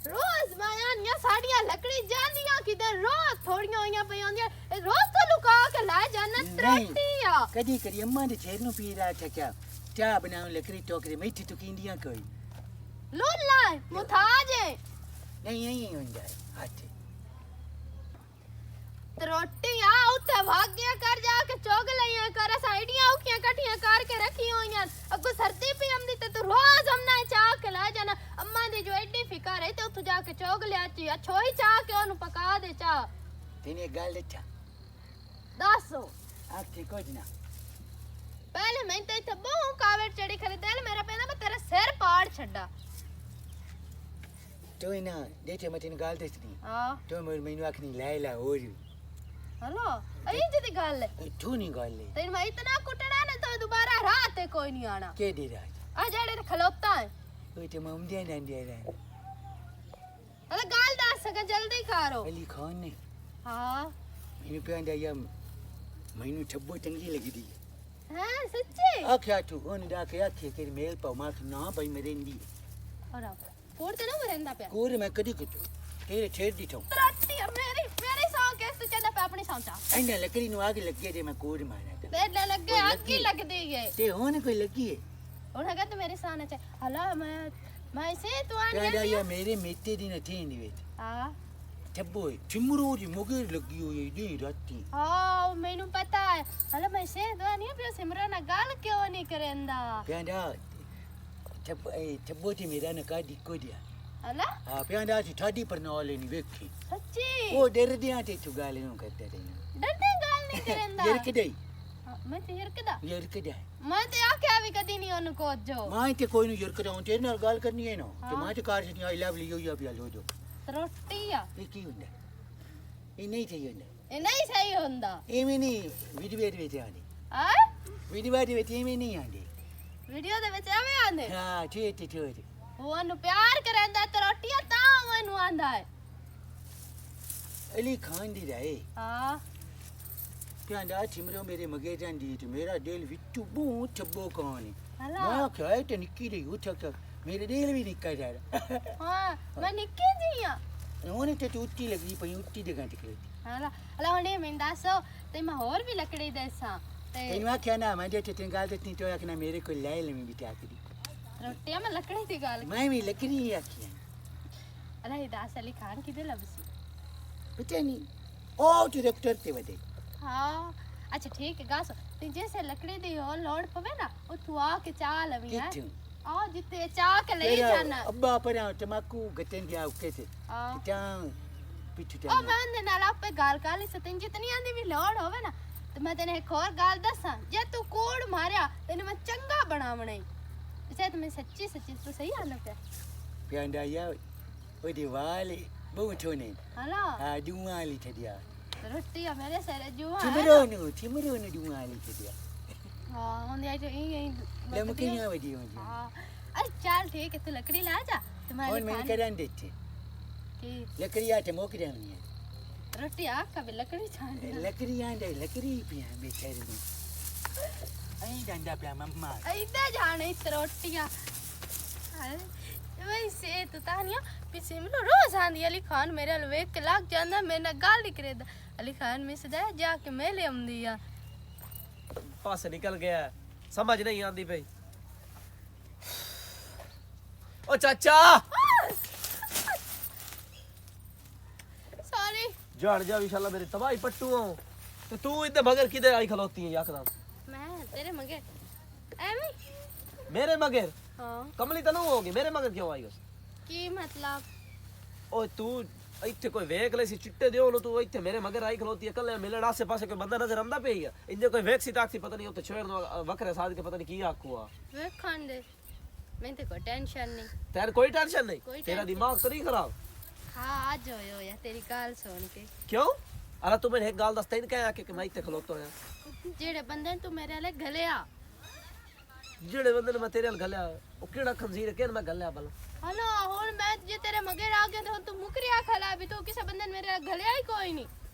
ਰੋਜ਼ ਮਾਇਆ ਸਾਡੀਆਂ ਲੱਕੜੀ ਜਾਂਦੀਆਂ ਕਿਤੇ ਰੋਜ਼ ਥੋੜੀਆਂ ਹੋਈਆਂ ਪਈਆਂ ਹੁੰਦੀਆਂ ਰੋਜ਼ ਤੋਂ ਲੁਕਾ ਕੇ ਲੈ ਜਾਣਾ ਤਰੱਟੀ ਆ। कदी कदी अम्मा ने छेर नु पी रहा था क्या चाय बनाओ लकड़ी टोकरी मीठी तो कींदियां कोई ਲੁੱਲਾ ਮੁਤਾਜੇ नहीं यही हो जाए हाथ ਰੋਟੀ ਆ ਉੱਤੇ ਭਾਗਿਆ ਕਰ ਜਾ ਕੇ ਚੋਗ ਲਈਆਂ ਕਰ ਸਾਈਡੀਆਂ ਔਖੀਆਂ ਇਕੱਠੀਆਂ ਕਰਕੇ ਰੱਖੀ ਹੋਈਆਂ ਅੱਗੋਂ ਸਰਦੀ ਪਈ ਆਂਦੀ ਤੇ ਤੂੰ ਰੋਜ਼ ਹਮਨਾ ਚਾਹ ਕੇ ਲੈ ਜਾਣਾ। ਅੰਮਾ ਦੀ ਜੋ ਐਡੀ ਫਿਕਰ ਹੈ ਤੇ ਉੱਥੋਂ ਜਾ ਕੇ ਚੋਗ ਲਿਆ ਚੀ ਛੋਈ ਚਾਹ ਕੇ ਉਹਨੂੰ ਪਕਾ ਦੇ ਚਾਹ। तेने गाल अच्छा ਦੱਸੋ आपके कुछ ना ਪਹਿਲੇ ਮੈਂ ਤੇ ਇੱਥੇ ਬਹੁ ਕਾਵੜ ਚੜੀ ਖੜੇ ਦਿਲ ਮੇਰਾ ਪੈਂਦਾ ਮੈਂ ਤੇਰਾ ਸਿਰ ਪਾੜ ਛੱਡਾ। तो ना देखे मैं तेने गाल दसनी ਹਾਂ तो मैनू आखनी लायला और ਹਲੋ ਅਈ ਜਿਹਦੀ ਗੱਲ ਹੈ तू नहीं गाल ले ਤੈਨੂੰ ਮੈਂ ਇਤਨਾ ਕੁੱਟਣਾ ਨਾ ਤਾਂ ਦੁਬਾਰਾ ਰਾਹ ਤੇ ਕੋਈ ਨਹੀਂ ਆਣਾ। के दे रहा ਆ ਜਿਹੜੇ ਖਲੋਤਾ ਹੈ वो तो मम दे ना दे रहा ਹਲੇ ਗੱਲ ਦੱਸ ਸਕ ਜਲਦੀ ਕਰੋ। अली खान ने ਹਾਂ मैनू कहंदा या मैनू छब्बो चंगी लगी दी ਹੈ ਸੱਚੀ आख्या तू ओन दा के आखे तेरे मेल पाओ मां ना भाई मरेंदी ਔਰ ਕੋੜ ਤੇ ਨਾ ਮਰੇਂਦਾ ਪਿਆ कोर मैं कदी कुछ तेरे छेड़ दी था ਤਰਾਟੀ ਮੇਰੀ ਸੌਂ ਕੇ ਤੂੰ ਚੰਦਾ ਪੈ ਆਪਣੀ ਸੌਂ ਚਾ ऐना लकड़ी नु आग लग गया ते मैं कोर मारा था ਤੇ ਲੱਗੇ ਅੱਗ ਹੀ ਲੱਗਦੀ ਹੈ ते होने कोई लगी है ਉਹਨਾਂ ਕਹਿੰਦੇ ਮੇਰੇ ਸਾਹਮਣੇ ਚ ਹਲਾ ਮੈਂ ਸੇ ਤੂੰ कहंदा ਆਣੀ या मेरे मेते दी न थे नी वे ਹਾਂ छब्बो चिमरू दी मगर लगी हुई दी राती ਹਾਂ ਮੈਨੂੰ ਪਤਾ ਹੈ ਹਲਾ ਮੈਂ ਸੇ ਤੂੰ ਨਹੀਂ ਪਿਆ ਸਿਮਰਨ ਨਾਲ ਗੱਲ ਕਿਉਂ ਨਹੀਂ ਕਰੇਂਦਾ कहंदा छब्बो ती मेरा न का दिक्को दिया ਹਲਾ हां कहंदा सी ठाडी पर न वाले नी वेखी ਸੱਚੀ ओ डर दिया ते तू गाल नु करते रे ਡੰਡੇ ਗੱਲ ਨਹੀਂ ਕਰੇਂਦਾ यार कदई ਮੈਂ ਤੇ ਹਿਰਕਦਾ यार कदई ਮੈਂ ਤੇ ਆਖਿਆ ਵੀ ਕਦੀ ਨਹੀਂ ਉਹਨੂੰ ਕੋਜੋ मां ते कोई नु यार कदा तेरे नाल गाल करनी है ना ते मां ते कार से आई लव यू या पिया लो जो ਰੋਟੀ ਆ ये की हुंदा ये नहीं थई हुंदा ਇਹ ਨਹੀਂ ਸਹੀ ਹੁੰਦਾ एवें नहीं वीडियो ਵਿੱਚ ਆਂਦੀ ਆ ਵੀਡੀਓ ਦੇ ਵਿੱਚ ਐਵੇਂ ਨਹੀਂ ਆਂਦੀ ਵੀਡੀਓ ਦੇ ਵਿੱਚ ਐਵੇਂ ਆਂਦੇ ਹਾਂ ਠੀਕ ਠੀਕ ਉਹਨੂੰ ਪਿਆਰ ਕਰੇਂਦਾ ਤੇ ਰੋਟੀਆਂ ਤਾਂ ਉਹਨੂੰ ਆਂਦਾ ਹੈ ਅਲੀ ਖਾਨ ਦੀ ਰਹੇ ਹਾਂ ਕਹਿੰਦਾ ਚਿਮਰੋ ਮੇਰੇ ਮਗੇ ਜਾਂਦੀ ਤੇ ਮੇਰਾ ਦਿਲ ਵਿੱਚੋਂ ਬੂ ਛੱਬੋ ਕਹਾਣੀ ਹਲਾ ਮੈਂ ਕਿਹਾ ਤੇ ਨਿੱਕੀ ਰਹੀ ਉੱਠ ਮੇਰੇ ਦਿਲ ਵੀ ਨਿੱਕਾ ਜਾ ਹਾਂ ਮੈਂ ਨਿੱਕੀ ਜੀ ਆ ਉਹਨੇ ਤੇ ਉੱਤੀ ਲੱਗੀ ਪਈ ਉੱਤੀ ਦੇ ਗੰਟ ਕਰੇ ਹਲਾ ਹਲਾ ਹੁਣੇ ਮੈਂ ਦੱਸੋ ਤੇ ਮੈਂ ਹੋਰ ਵੀ ਲੱਕੜੀ ਦੇਸਾਂ ਤੇ ਤੈਨੂੰ ਆਖਿਆ ਨਾ ਮੈਂ ਜੇ ਤੇ ਗੱਲ ਦਿੱਤੀ ਤੇ ਆਖਣਾ ਮੇਰੇ ਕੋਲ ਲੈ ਲੈ ਮੈਂ ਬਿਟਾ ਕੇ ਰੋਟੀਆਂ ਮੈਂ ਲੱਕੜੀ ਦੀ ਗੱਲ ਮੈਂ ਵੀ ਲੱਕੜੀ ਆਖਿਆ ਹਲਾ ਇਹ ਦਾਸ ਅਲੀ ਖਾਨ ਕਿਦੇ ਲਬਸੀ ਪਤਾ ਨਹੀਂ ਉਹ ਡਾਇਰੈਕਟਰ ਤੇ ਵਦੇ ਹਾਂ ਅੱਛਾ ਠੀਕ ਹੈ ਗਾਸ ਤੇ ਜੈਸੇ ਲੱਕੜੀ ਦੀ ਹੋ ਲੋੜ ਪਵੇ ਨਾ ਉਹ ਤੂੰ ਆ ਕੇ ਚਾਹ ਲਵੀ ਹੈ ਕਿੱਥੇ ਆ ਜਿੱਤੇ ਚਾਹ ਕੇ ਲਈ ਜਾਣਾ ਅੱਬਾ ਪਰਾਂ ਤਮਾਕੂ ਗਤਨ ਗਿਆ ਉੱਕੇ ਤੇ ਹਾਂ ਤਾਂ ਪਿੱਛੇ ਉਹ ਚੱਲ ਮੈਂ ਉਹਦੇ ਨਾਲ ਆਪੇ ਗੱਲ ਕਰ ਲਈ ਸਤਿੰ ਜਿਤਨੀ ਆਂਦੀ ਵੀ ਲੋੜ ਹੋਵੇ ਨਾ ਤੇ ਮੈਂ ਤੈਨੂੰ ਇੱਕ ਹੋਰ ਗੱਲ ਦੱਸਾਂ ਜੇ ਤੂੰ ਕੋੜ ਮਾਰਿਆ ਤੈਨੂੰ ਮੈਂ ਚੰਗਾ ਬਣਾਵਣਾ ਈ ਇਸੇ ਤੇ ਮੈਂ ਸੱਚੀ ਤੂੰ ਸਹੀ ਆਂਦਾ ਪਿਆ ਪਿਆਂਦਾ ਯਾ ਉਹਦੇ ਵਾਲੇ ਬਹੁਤ ਹੋਣੇ ਹਲਾ ਆ ਦੁਆਲੀ ਛੱਡਿਆ ਰੋਟੀ ਆ ਮੇਰੇ ਸਿਰ ਜੂਆ ਚਿਮਰੋ ਨੂੰ ਦੁਆਲੀ ਛੱਡਿਆ ਹਾਂ ਹੁੰਦੀ ਆ ਇਹ ਲਮਕੀਆਂ ਵਜੀ ਹੁੰਦੀ ਹਾਂ ਅਰੇ ਚੱਲ ਠੀਕ ਹੈ ਤੂੰ ਲੱਕੜੀ ਲਾ ਜਾ ਤੇ ਮੈਂ ਹੁਣ ਮੈਨੂੰ ਕਰਨ ਦਿੱਤੇ ਠੀਕ ਲੱਕੜੀਆਂ ਤੇ ਮੁੱਕ ਜਾਣੀਆਂ रोटी आका भी लकड़ी छान लकड़ियां दे लकड़ी पिया बेचारे नु आई डंडा पिया मम्मा इधर जाने इस रोटियां वैसे तो तानिया पीछे में रोज आंदी अली खान मेरे अलवे के लाग जांदा मेरे ना गाल निकरे अली खान में सदा जाके मैं ले आंदिया पास निकल गया समझ नहीं आती भाई ओ चाचा सॉरी जान जा इंशाल्लाह मेरी तबाही पट्टू हो तो तू इतने मगर किधर आई खलोती है यकदम मैं तेरे मगे एमी मेरे मगर हां कमली तनु होगी मेरे मगर क्यों आई उस की मतलब ओ तू ਇੱਥੇ ਕੋਈ ਵੇਖ ਲੈ ਸੀ ਚਿੱਟੇ ਦਿਓ ਨੂੰ ਤੂੰ ਇੱਥੇ ਮੇਰੇ ਮਗਰ ਆਈ ਖਲੋਤੀ ਹੈ ਕੱਲੇ ਮਿਲਣ ਆਸੇ ਪਾਸੇ ਕੋਈ ਬੰਦਾ ਨਜ਼ਰ ਆਉਂਦਾ ਪਈ ਹੈ ਇੰਨੇ ਕੋਈ ਵੇਖ ਸੀ ਤਾਕਸੀ ਪਤਾ ਨਹੀਂ ਉੱਤੇ ਛੇੜ ਨੂੰ ਵੱਖਰੇ ਸਾਧ ਕੇ ਪਤਾ ਨਹੀਂ ਕੀ ਆਖੂਆ ਵੇਖਣ ਦੇ मैं तो कोई टेंशन नहीं ਤੈਨੂੰ ਕੋਈ ਟੈਨਸ਼ਨ ਨਹੀਂ कोई ਤੇਰਾ टेंशन- ਦਿਮਾਗ ਤਾਂ ਨਹੀਂ ਖਰਾਬ हाँ आज होयो या तेरी गाल सुन के ਕਿਉਂ ਅਰੇ ਤੂੰ ਮੈਨੂੰ ਇੱਕ ਗੱਲ ਦੱਸ ਤੈਨੂੰ ਕਹਿਆ ਕਿ ਮੈਂ ਇੱਥੇ ਖਲੋਤਾ ਹੋਇਆ जेड़े बंदे तू मेरे वाले गलिया ਜਿਹੜੇ ਬੰਦੇ ਨੂੰ ਮੈਂ ਤੇਰੇ ਨਾਲ ਗੱਲਿਆ ਉਹ ਕਿਹੜਾ ਖੰਜ਼ੀਰ ਕਿਹਨ ਮੈਂ ਗੱਲਿਆ ਬਲ हेलो हुन मैं जे तेरे मगर आ गया तो तू मुकरिया खला भी तो किसी बंदे ने मेरे गलिया ही कोई नहीं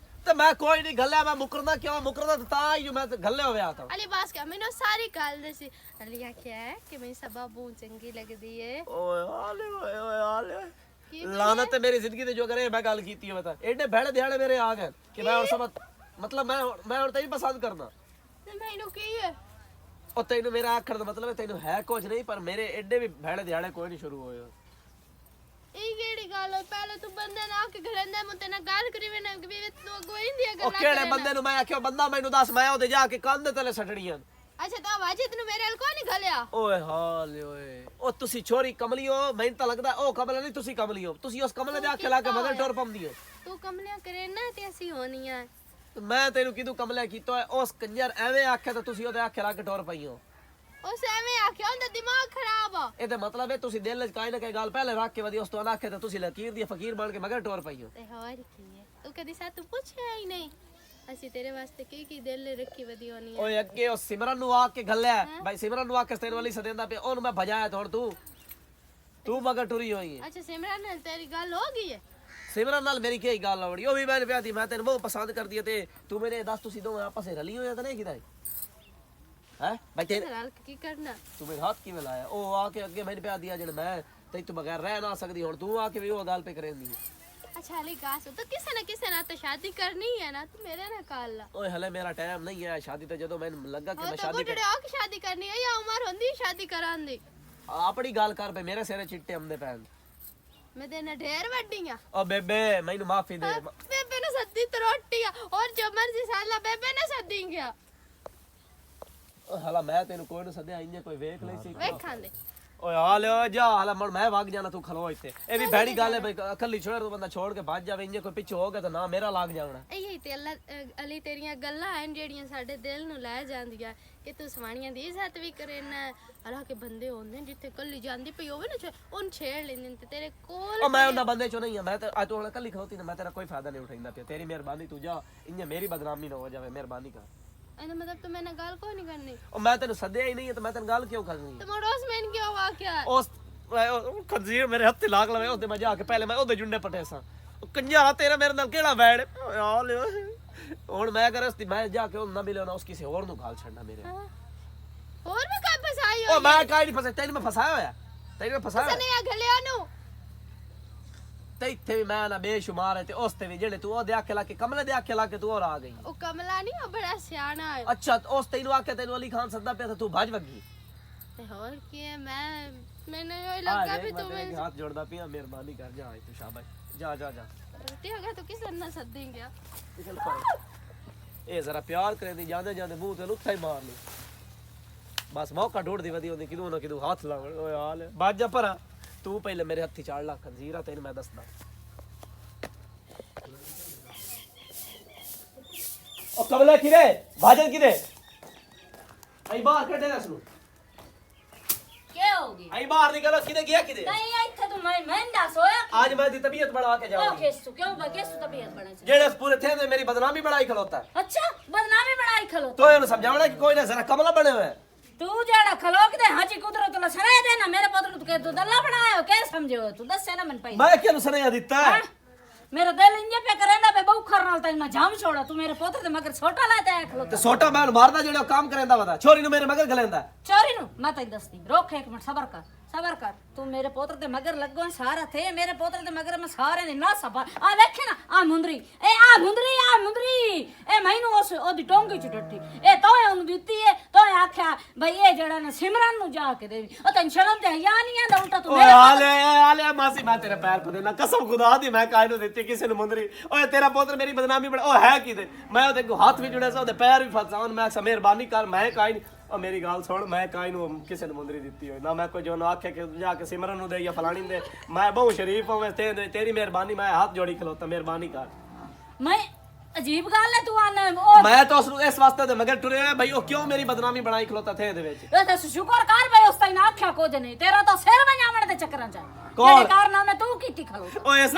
ਤੇ ਮੈਂ ਕੋਈ ਨਹੀਂ ਗੱਲਿਆ ਮੈਂ ਮੁਕਰਨਾ ਕਿਉਂ ਮੁਕਰਦਾ ਤਾਂ ਹੀ ਜੋ ਮੈਂ ਗੱਲੇ ਹੋਇਆ ਤਾਂ अली बास का मैंने सारी गाल दसी अली क्या है कि मैं सब बाबू चंगी लगदी है ਓਏ ਆਲੇ ਓਏ ਆਲੇ की ਲਾਨਤ ਤੇ ਮੇਰੀ ਜ਼ਿੰਦਗੀ ਤੇ ਜੋ ਕਰੇ ਮੈਂ ਗੱਲ ਕੀਤੀ ਹੋਵੇ ਤਾਂ ਐਡੇ ਭੈੜੇ ਦਿਹਾੜੇ ਮੇਰੇ ਆ ਗਏ ਕਿ ਮੈਂ ਹੁਣ ਸਮਝ ਮਤਲਬ ਮੈਂ ਹੁਣ ਤੈਨੂੰ ਪਸੰਦ ਕਰਨਾ ते मैनू की है ਉਹ ਤੈਨੂੰ ਮੇਰਾ ਆਖਣ ਦਾ ਮਤਲਬ ਹੈ ਤੈਨੂੰ ਹੈ ਕੁਝ ਨਹੀਂ ਪਰ ਮੇਰੇ ਐਡੇ ਵੀ ਭੈੜੇ ਦਿਹਾੜੇ ਕੋਈ ਨਹੀਂ ਸ਼ੁਰੂ ਹੋਏ ई केड़ी गाल हो पहले तू बंदे ना के घरंदा मुते ना गाल करी वे ना भी तू कोई नहीं ਉਹ गल्ला ਕਿਹੜੇ ਬੰਦੇ ਨੂੰ ਮੈਂ ਆਖਿਆ ਬੰਦਾ ਮੈਨੂੰ ਦੱਸ ਮੈਂ ਉਹਦੇ ਜਾ ਕੇ ਕੰਨ ਦੇ ਥੱਲੇ ਸੱਟਣੀਆਂ अच्छा तो वाजिद नु मेरे वाल कोई नहीं गलिया ਓਏ ਹਾਲ ਓਏ ਉਹ ਤੁਸੀਂ ਛੋਰੀ ਕਮਲੀ ਹੋ ਮੈਨੂੰ ਤਾਂ ਲੱਗਦਾ ਉਹ ਕਮਲਾ ਨਹੀਂ ਤੁਸੀਂ ਕਮਲੀ ਹੋ ਤੁਸੀਂ ਉਸ ਕਮਲੇ ਦੇ ਆਖੇ ਲਾ ਕੇ ਮਗਰ ਟੁਰ ਪੰਦੀ ਹੋ तू कमलियां करे ना ते ऐसी होनी है ਤੇ ਮੈਂ ਤੈਨੂੰ ਕਿਦੋਂ ਕਮਲਾ ਕੀਤਾ ਉਸ ਕੰਜਰ ਐਵੇਂ ਆਖਿਆ ਤਾਂ ਤੁਸੀਂ ਉਹਦੇ ਆਖੇ ਲਾ ਕੇ ਟੁਰ ਪਈ ਹੋ उस एवें आख्या उंदा दिमाग खराब हो ਇਹਦਾ ਮਤਲਬ ਹੈ ਤੁਸੀਂ ਦਿਲ ਵਿੱਚ ਕਾਇ ਨਾ ਕਾਇ ਗੱਲ ਪਹਿਲੇ ਰੱਖ ਕੇ ਵਧੀ ਉਸ ਤੋਂ ਨਾ ਆਖੇ ਤਾਂ ਤੁਸੀਂ ਲਕੀਰ ਦੀ ਫਕੀਰ ਬਣ ਕੇ ਮਗਰ ਟੁਰ ਪਈ ਹੋ ते और की है तू कदी सा तू पूछया ही नहीं ਅਸੀਂ ਤੇਰੇ ਵਾਸਤੇ ਕੀ ਦਿਲ ਰੱਖੀ ਵਧੀ ਹੋਣੀ ਹੈ ਓਏ ਅੱਗੇ ਉਹ ਸਿਮਰਨ ਨੂੰ ਆ ਕੇ ਗੱਲਿਆ ਭਾਈ ਸਿਮਰਨ ਨੂੰ ਆ ਕੇ ਤੇਰੇ ਵਾਲੀ ਸਦੇਂਦਾ ਪਿਆ ਉਹਨੂੰ ਮੈਂ ਭਜਾਇਆ ਥੋੜ ਤੂੰ ਮਗਰ ਟੁਰੀ ਹੋਈ ਹੈ ਅੱਛਾ ਸਿਮਰਨ ਨਾਲ ਤੇਰੀ ਗੱਲ ਹੋ ਗਈ ਹੈ ਸਿਮਰਨ ਨਾਲ ਮੇਰੀ ਕੀ ਗੱਲ ਹੋਣੀ ਉਹ ਵੀ ਮੈਨੂੰ ਪਿਆਦੀ ਮੈਂ ਤੈਨੂੰ ਬਹੁਤ ਪਸੰਦ ਕਰਦੀ ਤੇ ਤੂੰ ਮੇਰੇ ਦੱਸ ਤੁਸੀਂ ਦੋਵੇਂ ਆਪਸ ਵਿੱਚ ਰਲੀ ਹੋਇਆ ਤਾਂ ਨਹੀਂ ਕਿਦਾ ਹੈ ਭਾਈ ਤੇ ਰਲ ਕੇ ਕੀ ਕਰਨਾ ਤੂੰ ਮੇਰੇ ਹੱਥ ਕਿਵੇਂ ਲਾਇਆ ਉਹ ਆ ਕੇ ਅੱਗੇ ਮੈਨੂੰ ਪਿਆਦੀ ਆ ਜਣ ਮੈਂ ਤੇ ਤੂੰ ਬਗੈਰ ਰਹਿ ਨਾ ਸਕਦੀ ਹੁਣ ਤੂੰ ਆ ਕੇ ਵੀ ਉਹ ਗੱਲ पे ਕਰੇਂਦੀ अच्छा अली गास तो किसी ना तो शादी करनी है ना तू मेरे ना काल ला ਓਏ ਹਲੇ ਮੇਰਾ ਟਾਈਮ ਨਹੀਂ ਹੈ ਸ਼ਾਦੀ ਤੇ ਜਦੋਂ ਮੈਨੂੰ ਲੱਗਾ ਕਿ ਉਹ ਮੈਂ ਤਾਂ ਸ਼ਾਦੀ ਬੁੱਢੜੇ ਆ ਕੇ ਸ਼ਾਦੀ ਕਰਨੀ ਹੈ ਜਾਂ ਉਮਰ ਹੁੰਦੀ ਸ਼ਾਦੀ ਕਰਾਂ ਦੀ ਆਪਣੀ ਗੱਲ ਕਰ ਪਏ ਮੇਰੇ ਸਿਰੇ ਚਿੱਟੇ ਆਉਂਦੇ ਪੈਣ ਮੈਂ ਤੇ ਨਾ ਢੇਰ ਵੱਡੀਆਂ ਓ ਬੇਬੇ ਮੈਨੂੰ ਮਾਫੀ ਦੇ ਬੇਬੇ ਨੇ ਸੱਦੀ ਤੇ ਰੋਟੀ ਆ ਔਰ ਜੋ ਮਰਜ਼ੀ ਸਾਲਾ ਬੇਬੇ ਨੇ ਸੱਦੀ ਗਿਆ ਹਲਾ ਮੈਂ ਤੈਨੂੰ ਕੋਈ ਨਾ ਸੱਦਿਆ ਇੰਨੇ ਕੋਈ ਵੇਖ ਲਈ ਸੀ ਵੇਖਾਂ ਦੇ ਓਏ ਆ ਲਿਓ ਜਾ ਹਲਾ ਮਣ ਮੈਂ ਵਗ ਜਾਣਾ ਤੂੰ ਖਲੋ ਇੱਥੇ ਇਹ ਵੀ ਭੈੜੀ ਗੱਲ ਹੈ ਬਈ ਇਕੱਲੀ ਛੋੜ ਤੂੰ ਬੰਦਾ ਛੋੜ ਕੇ ਭੱਜ ਜਾਵੇ ਇੰਨੇ ਕੋਈ ਪਿੱਛੇ ਹੋ ਗਿਆ ਤਾਂ ਨਾ ਮੇਰਾ ਲੱਗ ਜਾਣਾ ਇਹੀ ਤੇ ਅਲੀ ਤੇਰੀਆਂ ਗੱਲਾਂ ਹਨ ਜਿਹੜੀਆਂ ਸਾਡੇ ਦਿਲ ਨੂੰ ਲੈ ਜਾਂਦੀਆਂ ਕਿ ਤੂੰ ਸਵਾਣੀਆਂ ਦੀ ਇੱਜ਼ਤ ਵੀ ਕਰੇ ਨਾ ਹਲਾ ਕੇ ਬੰਦੇ ਹੁੰਦੇ ਜਿੱਥੇ ਕੱਲੀ ਜਾਂਦੀ ਪਈ ਹੋਵੇ ਨਾ ਉਹਨ ਛੇੜ ਲੈਂਦੇ ਨੇ ਤੇ ਤੇਰੇ ਕੋਲ ਉਹ ਮੈਂ ਉਹਨਾਂ ਬੰਦੇ ਚੋਂ ਨਹੀਂ ਆ ਮੈਂ ਤਾਂ ਅੱਜ ਤੂੰ ਇਕੱਲੀ ਖਲੋਤੀ ਨਾ ਮੈਂ ਤੇਰਾ ਕੋਈ ਫਾਇਦਾ ਨਹੀਂ ਉਠਾਉਂਦਾ ਪਿਆ ਤੇਰੀ ਮਿਹਰਬਾਨੀ ਤੂੰ ਜਾ ਇੰਨੇ ਮੇਰੀ ਬਦਨਾਮੀ ਨਾ ਹੋ ਜਾਵੇ ਮਿਹਰਬਾਨੀ ਕਰ ਇਹਦਾ ਮਤਲਬ ਤੂੰ ਮੇਰੇ ਨਾਲ ਗੱਲ ਕੋਈ ਨਹੀਂ ਕਰਨੀ ਉਹ ਮੈਂ ਤੈਨੂੰ ਸੱਦਿਆ ਹੀ ਨਹੀਂ ਤੇ ਮੈਂ ਤੈਨੂੰ ਗੱਲ ਕਿਉਂ ਕਰਨੀ ਤੇ ਮੋੜੋਸ ਮੈਨ ਕਿਉਂ ਵਾਕਿਆ ਉਸ ਖੰਜ਼ੀਰ ਮੇਰੇ ਹੱਥੇ ਲਾਗ ਲਵੇ ਉਹਦੇ ਮੈਂ ਜਾ ਕੇ ਪਹਿਲੇ ਮੈਂ ਉਹਦੇ ਜੁੰਡੇ ਪਟੇ ਸਾਂ ਉਹ ਕੰਜਾ ਤੇਰਾ ਮੇਰੇ ਨਾਲ ਕਿਹੜਾ ਵੈੜ ਆ ਲਿਓ ਹੁਣ ਮੈਂ ਕਰ ਉਸਦੀ ਮੈਂ ਜਾ ਕੇ ਉਹ ਨਾ ਮਿਲਿਆ ਨਾ ਉਸ ਕਿਸੇ ਹੋਰ ਨੂੰ ਗਾਲ ਛੱਡਣਾ ਮੇਰੇ ਹੋਰ ਵੀ ਕੋਈ ਫਸਾਈ ਉਹ ਮੈਂ ਕਾਈ ਨਹੀਂ ਫਸਾਇਆ ਤੈਨੂੰ ਮੈਂ ਫਸਾਇਆ ਹੋਇਆ ਤੈਨੂੰ ਮੈਂ ਫਸਾਇਆ ਨਹੀਂ ਆ ਗਲਿਆਂ ਨੂੰ ਤੇ ਇੱਥੇ ਵੀ ਮੈਂ ਨਾ ਬੇਸ਼ੁਮਾਰ ਹੈ ਤੇ ਉਸ ਤੇ ਵੀ ਜਿਹੜੇ ਤੂੰ ਉਹਦੇ ਆਖੇ ਲਾ ਕੇ ਕਮਲੇ ਦੇ ਆਖੇ ਲਾ ਕੇ ਤੂੰ ਹੋਰ ਆ ਗਈ ਉਹ ਕਮਲਾ ਨਹੀਂ ਉਹ ਬੜਾ ਸਿਆਣਾ ਹੈ ਅੱਛਾ ਉਸ ਤੈਨੂੰ ਆਖੇ ਤੈਨੂੰ ਅਲੀ ਖਾਨ ਸੱਦਾ ਪਿਆ ਤੇ ਤੂੰ ਭੱਜ ਵਗੀ ਤੇ ਹੋਰ ਕੀ ਹੈ ਮੈਨੂੰ ਇਹ ਲੱਗਾ ਵੀ ਤੂੰ ਮੇਰੇ ਹੱਥ ਜੋੜਦਾ ਪਿਆ ਮਿਹਰਬਾਨੀ ਕਰ ਜਾ ਤੂੰ ਸ਼ਾਬਾਸ਼ ਜਾ ਜਾ ਜਾ ਰੋਟੀ ਅਗਾ ਤੂੰ ਕਿਸ ਨਾਲ ਸੱਦੇਂਗਾ ਨਿਕਲ ਪਰ ਇਹ ਜ਼ਰਾ ਪਿਆਰ ਕਰੇ ਦੀ ਜਾਂਦੇ ਜਾਂਦੇ ਮੂੰਹ ਤੇ ਲੁੱਥਾ ਹੀ ਮਾਰ ਲਈ ਬਸ ਮੌਕਾ ਢੋੜਦੀ ਵਧੀ ਹੁੰਦੀ ਕਿਦੋਂ ਨਾ ਕਿਦੋਂ ਹੱਥ ਲਾਉਣ ਓਏ ਹਾਲ ਭੱਜ ਜਾ ਪਰਾਂ ਤੂੰ ਪਹਿਲੇ ਮੇਰੇ ਹੱਥੀ ਚਾੜ ਲਾ ਖੰਜ਼ੀਰਾ ਤੈਨੂੰ ਮੈਂ ਦੱਸਦਾ ਉਹ ਕਮਲਾ ਕਿਰੇ ਭਾਜਨ ਕਿਰੇ ਆਈ ਬਾਹਰ ਕੱਢੇ ਦੱਸ ਨੂੰ ਕੀ ਹੋ ਗਈ ਆਈ ਬਾਹਰ ਨਿਕਲੋ ਕਿਦੇ ਗਿਆ ਕਿਦੇ ਨਹੀਂ ਇੱਥੇ ਤੂੰ ਮੈਂ ਦੱਸ ਹੋਇਆ आज मैं दी तबीयत बढ़ा के ਉਹ जाऊंगी ਕਿਸ ਕਿਉਂ ਬਗੇਸ ਤਬੀਅਤ ਬਣਾ ਚ जेड़े पूरे थे ने मेरी बदनामी बढ़ाई खलोता है ਅੱਛਾ ਬਦਨਾਮੀ ਬਣਾਈ ਖਲੋ तो इन्हें समझावना कि कोई ना जरा कमला बने हुए हैं ਤੂੰ ਜਿਹੜਾ ਖਲੋਕ ਦੇ ਹਾਜੀ ਕੁਦਰਤ ਲਾ ਸਰਾਇ ਦੇ ਨਾ ਮੇਰੇ ਪੁੱਤ ਨੂੰ ਤੂੰ ਦੱਲਾ ਬਣਾਇਆ ਕਿ ਸਮਝਿਓ ਤੂੰ ਦੱਸੇ ਨਾ ਮਨ ਪਈ मैं क्या सुने दिता है मेरा दिल इंजे पे करेंदा बे बहु खर नाल तैਨੂੰ मैं जाम छोड़ा तू मेरे पोते ते मगर छोटा लाता है खलो ਤੇ ਛੋਟਾ ਮੈਂ ਮਾਰਦਾ ਜਿਹੜਾ ਕੰਮ ਕਰੇਂਦਾ ਵਦਾ ਛੋਰੀ ਨੂੰ ਮੇਰੇ ਮਗਰ ਗਲੇਂਦਾ चोरी नु मैं तैਨੂੰ दसदी रोक एक मिनट सबर कर तू मेरे पोत्र ते मगर लगो सारा थे मेरे पोत्र ते मगर मैं सारे ने ना सफा आ देखे ना आ मुंदरी ए मैनू उस ओदी टोंगी च डट्टी ए तोए ओनु दित्ती है तोए आख्या भाई ए जड़ा ना सिमरन नु जाके देवी ओ तैਨੂੰ शर्म ते हया नहीं आंदा उल्टा तू ਓਏ ਆਲੇ ਮਾਸੀ ਮੈਂ ਤੇਰੇ ਪੈਰ ਪਾ ਦੇਣਾ ਕਸਮ ਖੁਦਾ ਦੀ ਮੈਂ ਕਾਇ ਨੂੰ ਦਿੱਤੀ ਕਿਸੇ ਨੂੰ ਮੁੰਦਰੀ ਓਏ ਤੇਰਾ ਪੁੱਤਰ ਮੇਰੀ ਬਦਨਾਮੀ ਬਣਾ ਉਹ ਹੈ ਕਿਤੇ ਮੈਂ ਉਹਦੇ ਹੱਥ ਵੀ ਜੁੜਿਆ ਸੀ ਉਹਦੇ ਪੈਰ ਵੀ ਫਸਾਉਣ ਮੈਂ ਅਕਸਰ ਮਿਹਰਬਾਨੀ ਕਰ ਮੈਂ ਕਾਇ ਨਹੀਂ ਉਹ ਮੇਰੀ ਗੱਲ ਸੁਣ ਮੈਂ ਕਾਇ ਨੂੰ ਕਿਸੇ ਨੂੰ ਮੁੰਦਰੀ ਦਿੱਤੀ ਹੋਈ ਨਾ ਮੈਂ ਕੋਈ ਜੋ ਨਾ ਆਖਿਆ ਕਿ ਜਾ ਕੇ ਸਿਮਰਨ ਨੂੰ ਦੇ ਜਾਂ ਫਲਾਣੀ ਨੂੰ ਦੇ ਮੈਂ ਬਹੁਤ ਸ਼ਰੀਫ ਹਾਂ ਤੇਰੀ ਮਿਹਰਬਾਨੀ ਮੈਂ ਹੱਥ ਜੋੜੀ ਖਲੋਤਾ ਮਿਹਰਬਾਨੀ ਕਰ मैं अजीब गल है तू आना ओ ਮੈਂ ਤਾਂ ਉਸ ਨੂੰ ਇਸ ਵਾਸਤੇ ਤੇ ਮਗਰ ਟੁਰਿਆ ਬਈ ਉਹ ਕਿਉਂ ਮੇਰੀ ਬਦਨਾਮੀ ਬਣਾਈ ਖਲੋਤਾ ਥੇ ਦੇ ਵਿੱਚ ए ते शुक्र कर भाई उस ताई ना आख्या कुछ नहीं तेरा तो सिर वजावण दे चक्करां च कौन? तेरे कारनामे तू कीती खलो ਓਏ ਇਸ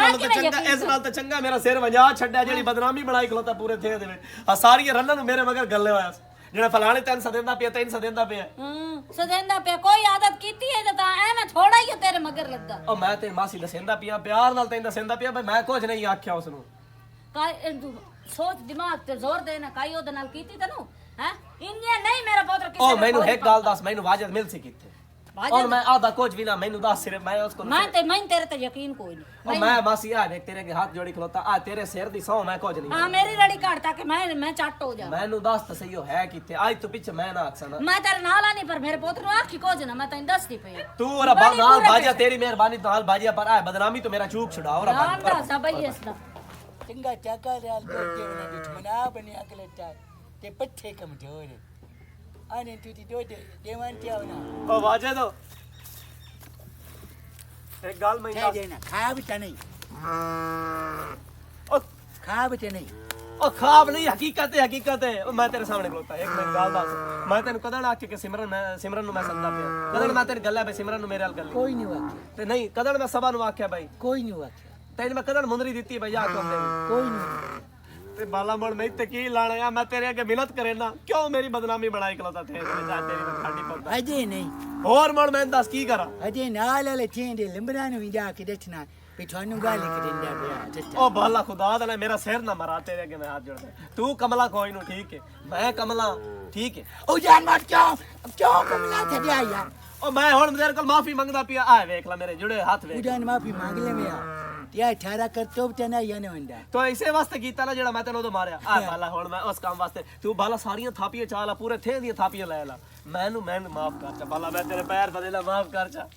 ਨਾਲ ਤਾਂ ਚੰਗਾ ਮੇਰਾ ਸਿਰ ਵਜਾ ਛੱਡਿਆ ਜਿਹੜੀ ਬਦਨਾਮੀ ਬਣਾਈ ਖਲੋਤਾ ਪੂਰੇ ਥੇ ਦੇ ਵਿੱਚ ਆ ਸਾਰੀਆਂ ਰੰਨਾਂ ਨੂੰ ਮੇਰੇ ਮਗਰ ਗੱਲੇ ਹੋਇਆ ਜਿਹੜਾ ਫਲਾਣੇ ਤੈਨੂੰ ਸਦਿੰਦਾ ਪਿਆ ਤੈਨੂੰ ਸਦਿੰਦਾ ਪਿਆ सदेंदा पे कोई आदत कीती है ਤਾਂ ਐਵੇਂ ਥੋੜਾ ਹੀ ਤੇਰੇ ਮਗਰ ਲੱਗਾ ਉਹ ਮੈਂ ਤੇ ਮਾਸੀ ਦਸੇਂਦਾ ਪਿਆ ਪਿਆਰ ਨਾਲ ਤੈਨੂੰ ਦਸੇਂਦਾ ਪਿਆ ਬਈ ਮੈਂ ਕੁਝ ਨਹੀਂ ਆਖਿਆ ਉਸ ਨੂੰ ਕਾਈ ਸੋਚ ਦਿਮਾਗ ਤੇ ਜ਼ੋਰ ਦੇਣਾ ਕਾਈ ਉਹਦੇ ਨਾਲ ਕੀਤੀ ਤੈਨੂੰ ਹੈ ਇੰਨੇ ਨਹੀਂ ਮੇਰਾ ਪੁੱਤਰ ਕਿਸੇ ਉਹ ਮੈਨੂੰ ਇੱਕ ਗੱਲ ਦੱਸ ਮੈਨੂੰ ਵਾਜਦ ਮਿਲ ਸੀ ਕਿੱਥੇ ਵਾਜਦ? और मैं आधा कुछ भी ना मैंने दस सिर्फ मैं उसको मैं तेरे ते यकीन कोई नहीं और मैं मासी आ देख तेरे के हाथ जोड़ी खलोता आ तेरे सिर दी सौ मैं कुछ नहीं हां मेरी रड़ी काट ताकि मैं चट हो जा मैनू दस तो सही हो है किथे आज तो पीछे मैं ना आखसा मैं तेरे नाल नहीं पर मेरे पुत्र नु आखी कुछ ना मैं तैਨੂੰ दसदी पई तू और नाल बाजा तेरी मेहरबानी नाल बाजिया पर आ बदनामी तो मेरा चूक छुड़ा और नाम दस भाई इसदा चंगा चाका लाल दोते उन्हें दुश्मना बने अकलता ते पट्ठे कमजोर आने तू दी दो देवान क्या होना ओ वाजे तो एक गाल में कह देना खा बेटा नहीं ओ खा बेटा नहीं ओ ख्वाब नहीं हकीकत है ओ मैं तेरे सामने खलोता एक मिनट गाल दस मैं तेन कदन आख के सिमरन नु मैं संदा पे कदन मैं तेरे गल्ला पे सिमरन नु मेरे हाल गल कोई नहीं वाक्य ते नहीं कदन मैं सभा नु आख्या भाई कोई नहीं वाक्य तेन मैं कदन मुंदरी ਦਿੱਤੀ भैया को दे कोई नहीं ਤੇ ਬਾਲਾ ਮੋੜ ਮੈਂ ਤੇ ਕੀ ਲਾਣਾ ਆ ਮੈਂ ਤੇਰੇ ਅੱਗੇ ਮਿਹਨਤ ਕਰੇ ਨਾ ਕਿਉਂ ਮੇਰੀ ਬਦਨਾਮੀ ਬਣਾਈ ਖਲੋਤਾ ਥੇ ਜਾ ਤੇਰੀ ਮੈਂ ਖਾਡੀ ਪਉਂਦਾ अजय नहीं ਹੋਰ ਮੋੜ ਮੈਂ ਦੱਸ ਕੀ ਕਰਾਂ अजय नाल वाले चेंदे लिंबड़ा नु भी जाके दसना भी थानू गाल करेंदा पिया ਉਹ ਬਾਲਾ ਖੁਦਾ ਦਾ ਮੇਰਾ ਸਿਰ ਨਾ ਮਰਾ ਤੇਰੇ ਅੱਗੇ ਮੈਂ ਹੱਥ ਜੋੜਦਾ ਤੂੰ ਕਮਲਾ ਕੋਈ ਨੂੰ ਠੀਕ ਹੈ ਮੈਂ ਕਮਲਾ ਠੀਕ ਹੈ ओ जान मत क्यों कमला थे आया ਉਹ ਮੈਂ ਹੁਣ ਤੇਰੇ ਕੋਲ ਮਾਫੀ ਮੰਗਦਾ ਪਿਆ ਆ ਵੇਖ ਲੈ ਮੇਰੇ ਜੁੜੇ ਹੱਥ ਵੇਖ उजान माफी मांग ले मेरा या 18 कर तो तना या ने वंदा ਤੋ ਇਸੇ ਵਾਸਤੇ ਕੀਤਾ ਨਾ ਜਿਹੜਾ ਮੈਂ ਤੈਨੂੰ ਉਦੋਂ ਮਾਰਿਆ ਆ ਬਾਲਾ ਹੁਣ ਮੈਂ ਉਸ ਕੰਮ ਵਾਸਤੇ ਤੂੰ ਬਾਲਾ ਸਾਰੀਆਂ ਥਾਪੀਆਂ ਚਾਲਾ ਪੂਰੇ ਥੇ ਦੀਆਂ ਥਾਪੀਆਂ ਲੈ ਲਾ ਮੈਨੂੰ ਮਾਫ ਕਰ ਚਾ ਬਾਲਾ ਮੈਂ ਤੇਰੇ ਪੈਰ ਬਦਲਾ ਮਾਫ ਕਰ ਚਾ